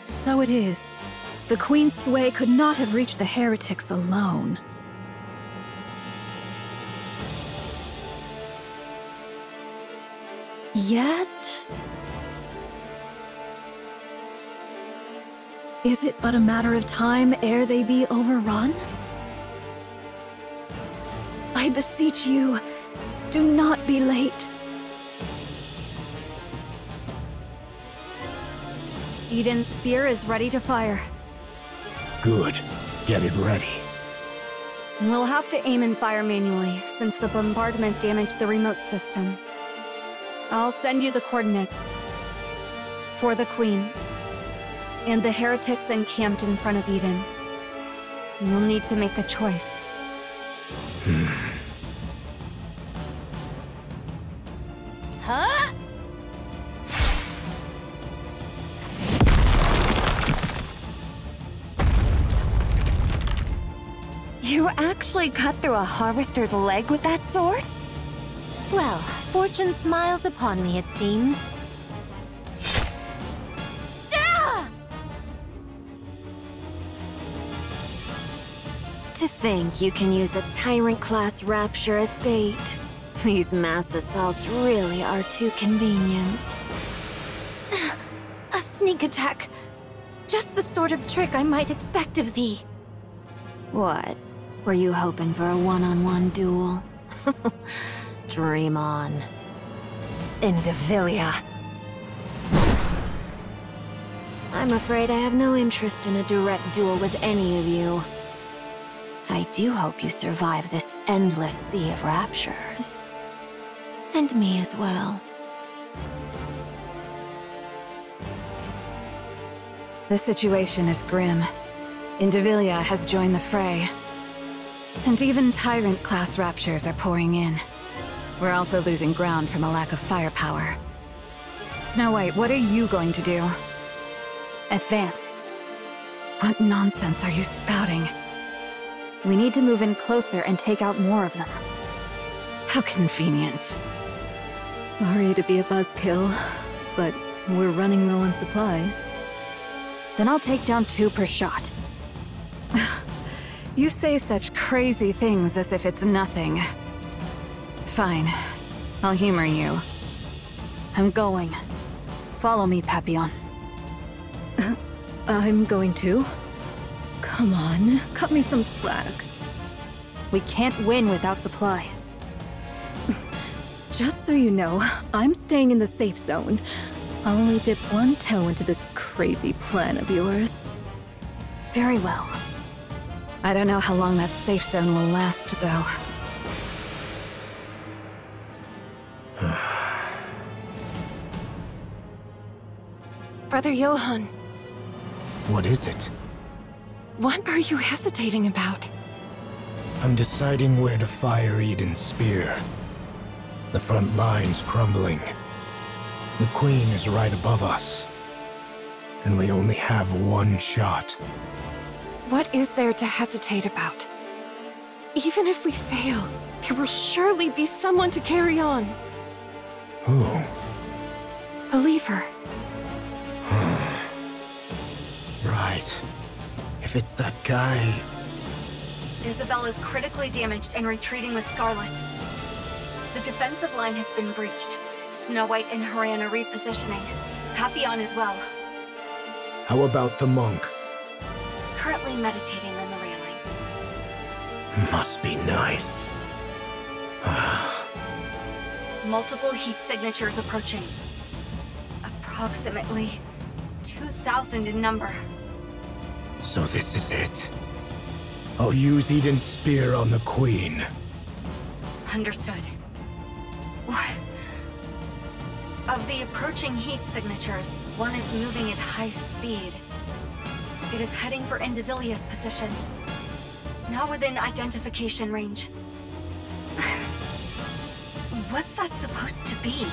So it is. The Queen's sway could not have reached the heretics alone. Yet... is it but a matter of time ere they be overrun? I beseech you, do not be late. Eden's spear is ready to fire. Good. Get it ready. We'll have to aim and fire manually, since the bombardment damaged the remote system. I'll send you the coordinates. For the Queen. And the heretics encamped in front of Eden. You'll need to make a choice. Huh? You actually cut through a harvester's leg with that sword? Well, fortune smiles upon me, it seems. To think you can use a Tyrant-class Rapture as bait. These mass assaults really are too convenient. A sneak attack. Just the sort of trick I might expect of thee. What? Were you hoping for a one-on-one duel? Dream on. Indivilia. I'm afraid I have no interest in a direct duel with any of you. I do hope you survive this endless sea of raptures. And me as well. The situation is grim. Indivilia has joined the fray. And even Tyrant-class raptures are pouring in. We're also losing ground from a lack of firepower. Snow White, what are you going to do? Advance. What nonsense are you spouting? We need to move in closer and take out more of them. How convenient. Sorry to be a buzzkill, but we're running low on supplies. Then I'll take down 2 per shot. You say such crazy things as if it's nothing. Fine. I'll humor you. I'm going. Follow me, Papillon. I'm going to. Come on, cut me some slack. We can't win without supplies. Just so you know, I'm staying in the safe zone. I'll only dip 1 toe into this crazy plan of yours. Very well. I don't know how long that safe zone will last, though. Brother Johann. What is it? What are you hesitating about? I'm deciding where to fire Eden's spear. The front line's crumbling. The Queen is right above us. And we only have 1 shot. What is there to hesitate about? Even if we fail, there will surely be someone to carry on. Who? Believe her. Right. If it's that guy... Isabella's critically damaged and retreating with Scarlet. The defensive line has been breached. Snow White and Horan are repositioning. Papillon as well. How about the monk? Currently meditating on the railing. Must be nice. Multiple heat signatures approaching. Approximately 2,000 in number. So this is it. I'll use Eden's spear on the Queen. Understood. What? Of the approaching heat signatures, one is moving at high speed. It is heading for Indivilia's position. Not within identification range. What's that supposed to be?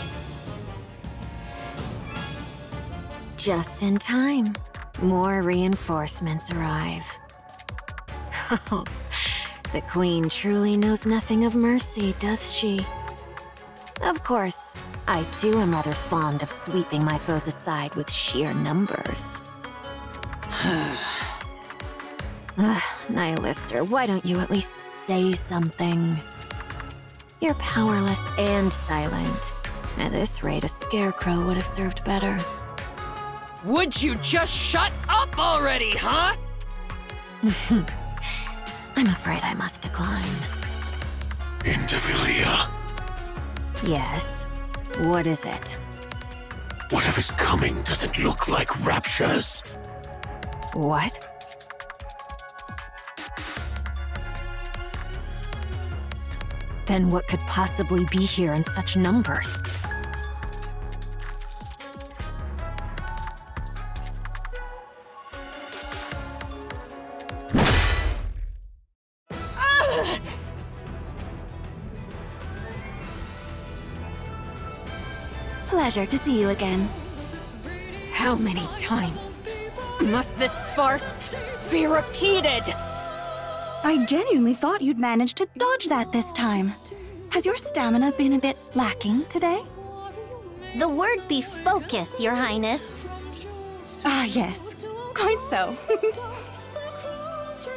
Just in time. More reinforcements arrive. The Queen truly knows nothing of mercy, does she? Of course, I too am rather fond of sweeping my foes aside with sheer numbers. Nihilister, why don't you at least say something? You're powerless and silent. At this rate, a scarecrow would have served better. Would you just shut up already, huh? I'm afraid I must decline. Indivilia. Yes. What is it? Whatever's coming doesn't look like raptures. What? Then what could possibly be here in such numbers? Pleasure to see you again. How many times must this farce be repeated? I genuinely thought you'd managed to dodge that this time. Has your stamina been a bit lacking today? The word be focus, Your Highness. Ah, yes. Quite so.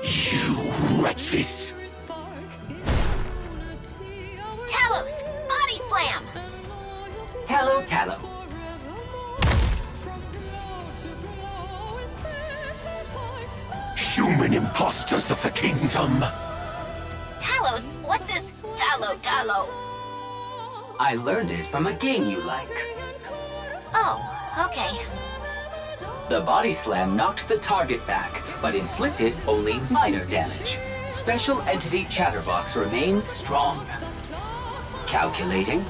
You wretches! Talos! Body slam! Tallow, tallow. Human imposters of the kingdom! Talos, what's this Tallow? I learned it from a game you like. Oh, okay. The body slam knocked the target back, but inflicted only minor damage. Special entity Chatterbox remains strong. Calculating.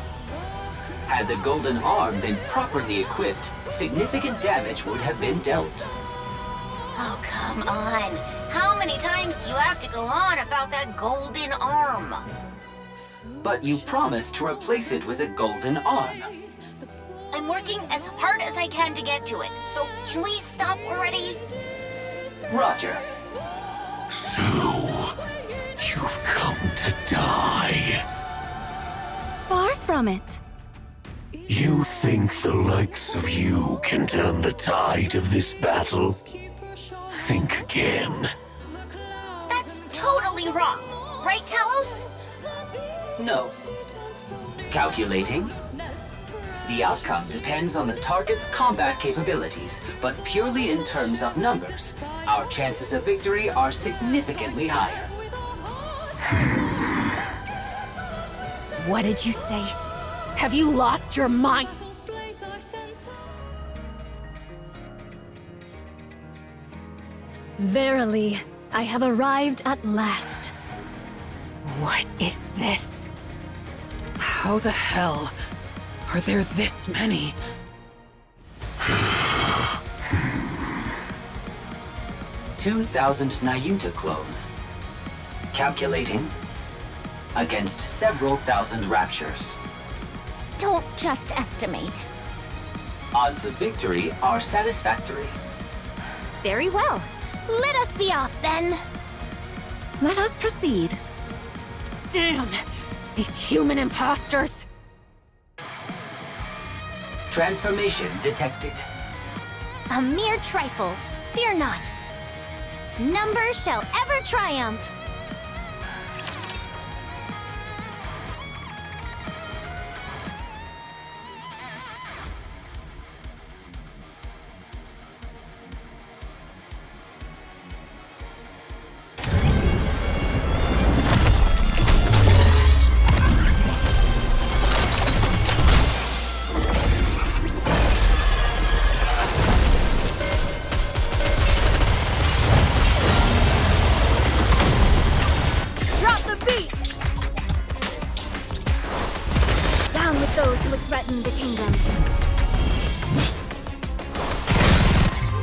Had the golden arm been properly equipped, significant damage would have been dealt. Oh, come on. How many times do you have to go on about that golden arm? But you promised to replace it with a golden arm. I'm working as hard as I can to get to it, so can we stop already? Roger. So, you've come to die. Far from it. You think the likes of you can turn the tide of this battle? Think again. That's totally wrong. Right, Talos? No. Calculating. The outcome depends on the target's combat capabilities, but purely in terms of numbers. Our chances of victory are significantly higher. What did you say? Have you lost your mind? Verily, I have arrived at last. What is this? How the hell are there this many? 2,000 Nayuta clones. Calculating. Against several thousand raptures. Don't just estimate. Odds of victory are satisfactory. Very well. Let us be off then. Let us proceed. Damn! These human imposters! Transformation detected. A mere trifle. Fear not. Numbers shall ever triumph. The kingdom.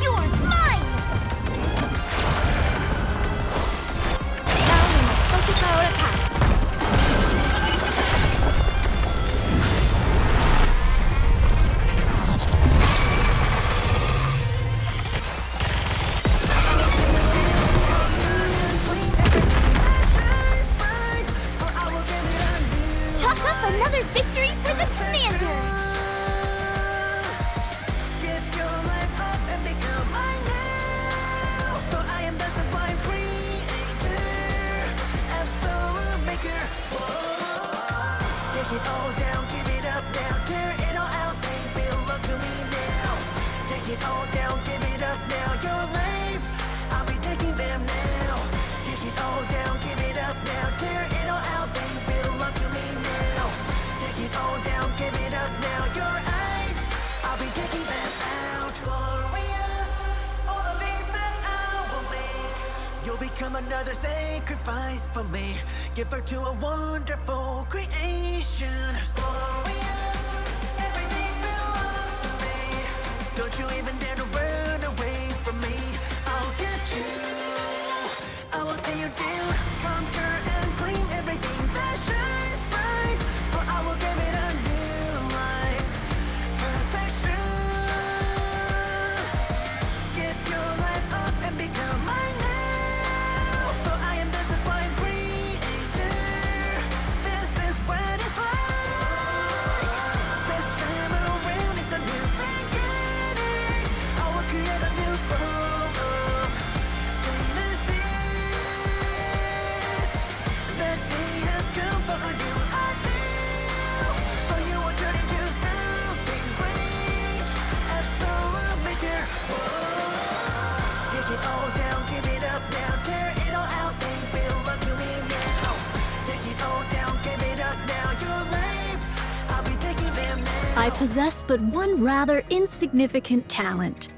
You're mine! Now we must focus our attack. Chalk up another victory for the commander! Take it all down, give it up now, tear it all out, baby, look to me now. Take it all down, give it up now, your life, I'll be taking them now. Take it all down, give it up now, tear it all out, baby, look to me now. Take it all down, give it up now, your eyes, I'll be taking them out. Glorious, all the things that I will make. You'll become another sacrifice for me. Give birth to a wonderful creation. Glorious, everything belongs to me. Don't you even dare to run away from me. I'll get you. I will tear you down, conquer and claim everything that shines bright. For I will give it a new life. Perfection. Give your life up and become mine now. For I am the sublime creator. This is what it's like. This time around it's a new beginning. I will create a new form of Genesis. That day has come for a new ideal. For you will turn into something great. Absolute maker. Whoa. Take it all down, give it up now, tear it all out, baby, look to me now. Take it all down, give it up now, your life, I'll be taking them now. I possess but one rather insignificant talent.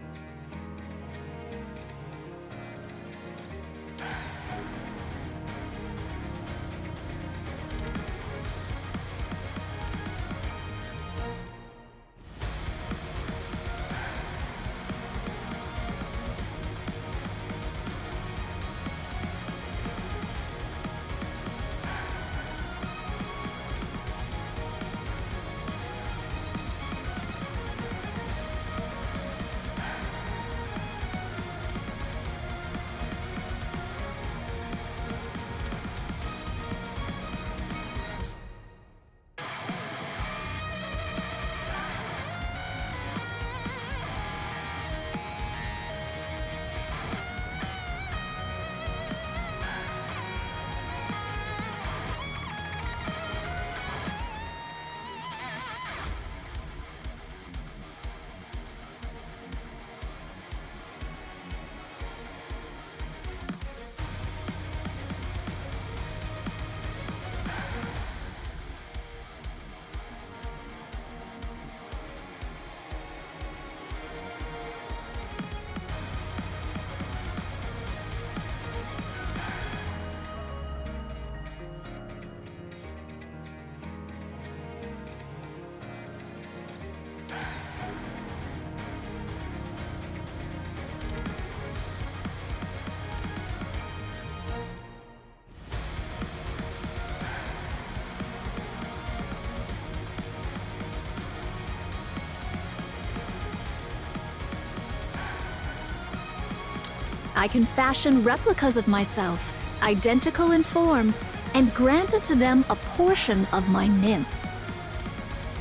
I can fashion replicas of myself, identical in form, and grant unto them a portion of my nymph.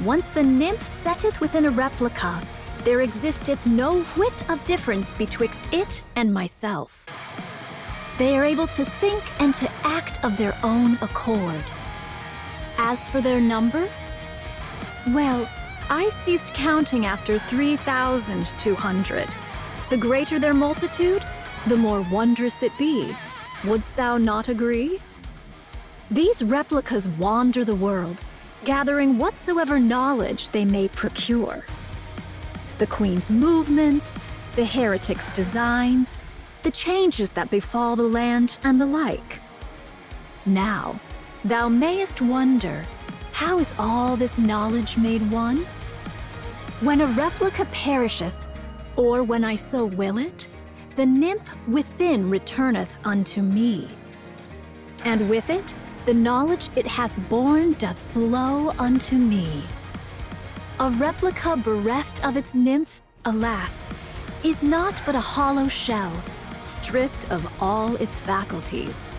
Once the nymph setteth within a replica, there existeth no whit of difference betwixt it and myself. They are able to think and to act of their own accord. As for their number, well, I ceased counting after 3,200. The greater their multitude, the more wondrous it be. Wouldst thou not agree? These replicas wander the world, gathering whatsoever knowledge they may procure. The Queen's movements, the heretic's designs, the changes that befall the land, and the like. Now, thou mayest wonder, how is all this knowledge made one? When a replica perisheth, or when I so will it, the nymph within returneth unto me. And with it, the knowledge it hath borne doth flow unto me. A replica bereft of its nymph, alas, is not but a hollow shell, stripped of all its faculties.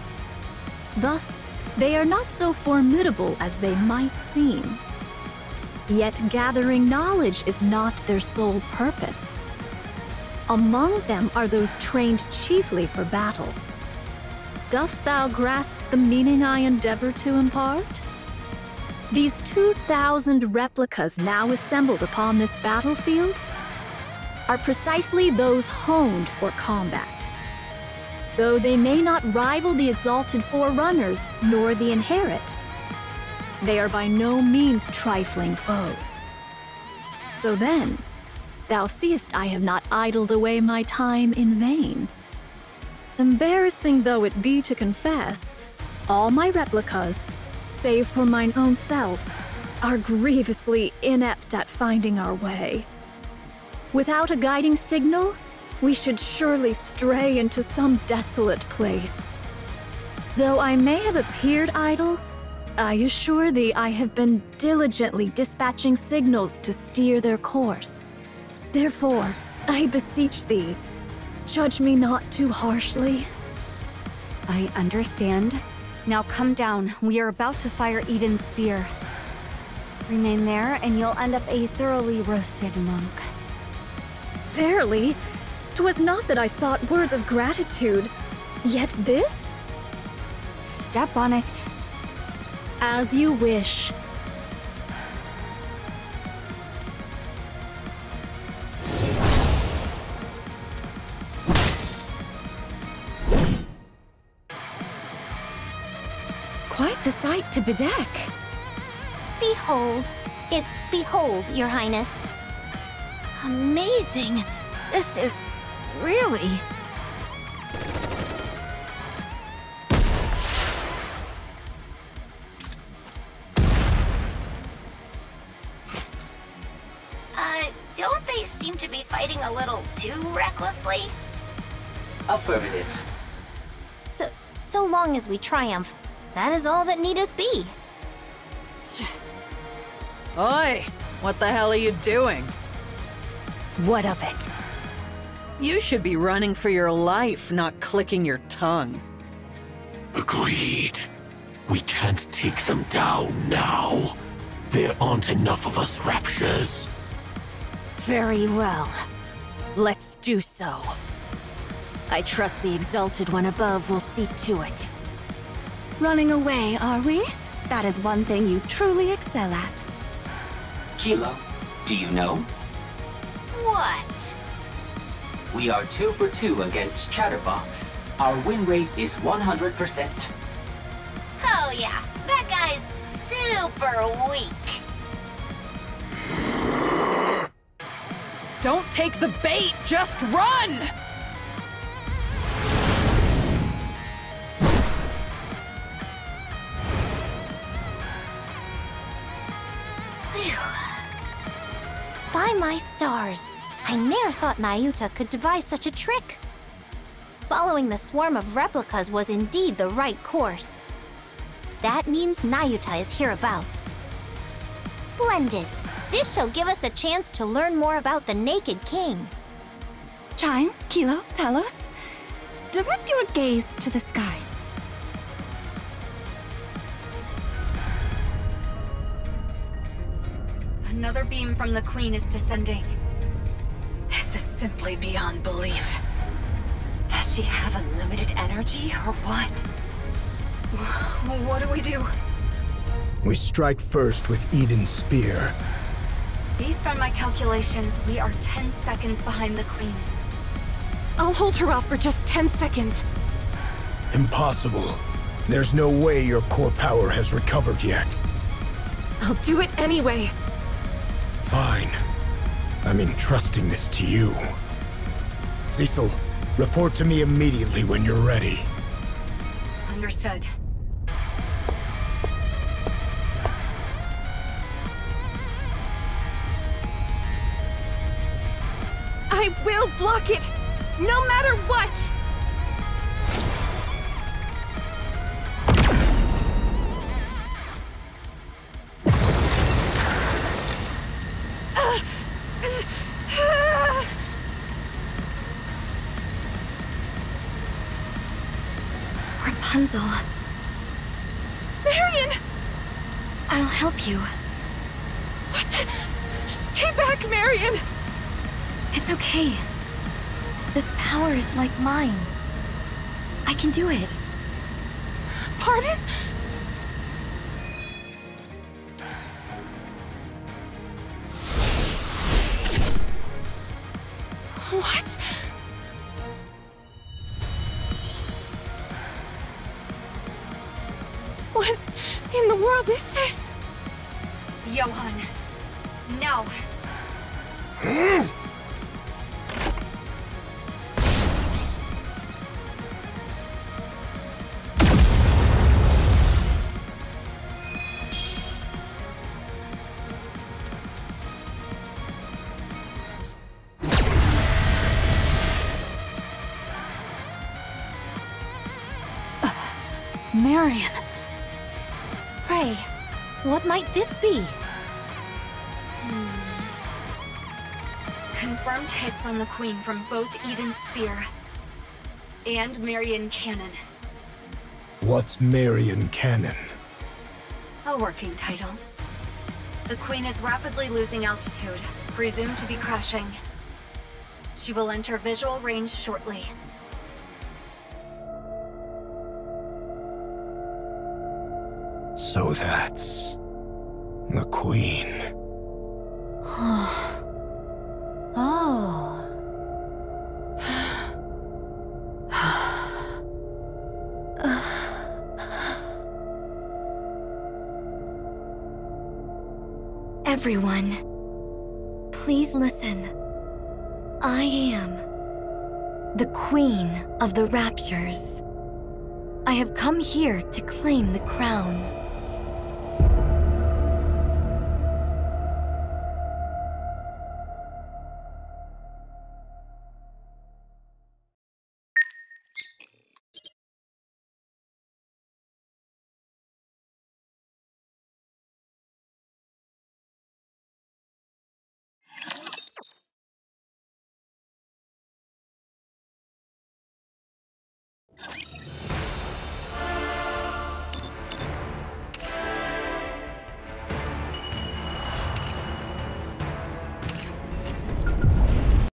Thus, they are not so formidable as they might seem. Yet gathering knowledge is not their sole purpose. Among them are those trained chiefly for battle. Dost thou grasp the meaning I endeavor to impart? These 2,000 replicas now assembled upon this battlefield are precisely those honed for combat. Though they may not rival the exalted Forerunners nor the Inherit, they are by no means trifling foes. So then, thou seest I have not idled away my time in vain. Embarrassing though it be to confess, all my replicas, save for mine own self, are grievously inept at finding our way. Without a guiding signal, we should surely stray into some desolate place. Though I may have appeared idle, I assure thee I have been diligently dispatching signals to steer their course. Therefore, I beseech thee, judge me not too harshly. I understand. Now come down. We are about to fire Eden's spear. Remain there, and you'll end up a thoroughly roasted monk. Verily, 'twas not that I sought words of gratitude, yet this? Step on it. As you wish. Quite the sight to bedeck. Behold. It's behold, Your Highness. Amazing. This is really... Don't they seem to be fighting a little too recklessly? Affirmative. So long as we triumph, that is all that needeth be. Oi! What the hell are you doing? What of it? You should be running for your life, not clicking your tongue. Agreed. We can't take them down now. There aren't enough of us Raptures. Very well. Let's do so. I trust the Exalted One above will see to it. Running away, are we? That is one thing you truly excel at. Kilo, do you know? What? We are 2 for 2 against Chatterbox. Our win rate is 100%. Oh yeah, that guy's super weak. Don't take the bait, just run! By my stars, I ne'er thought Nayuta could devise such a trick. Following the swarm of replicas was indeed the right course. That means Nayuta is hereabouts. Splendid! This shall give us a chance to learn more about the Naked King. Chime, Kilo, Talos. direct your gaze to the sky. Another beam from the Queen is descending. This is simply beyond belief. Does she have unlimited energy, or what? What do we do? We strike first with Eden's spear. Based on my calculations, we are 10 seconds behind the Queen. I'll hold her off for just 10 seconds. Impossible. There's no way your core power has recovered yet. I'll do it anyway. Fine. I'm entrusting this to you. Cecil, report to me immediately when you're ready. Understood. I will block it, no matter what! Rapunzel. Marion! I'll help you. What the? Stay back, Marion! It's okay. This power is like mine. I can do it. Pardon? What? What in the world is this? Johan. Now. Marion. Pray, what might this be? Confirmed hits on the Queen from both Eden's spear and Marion Cannon. What's Marion Cannon? A working title. The Queen is rapidly losing altitude, presumed to be crashing. She will enter visual range shortly. So that's the Queen. Oh. Everyone, please listen. I am the Queen of the Raptures. I have come here to claim the crown.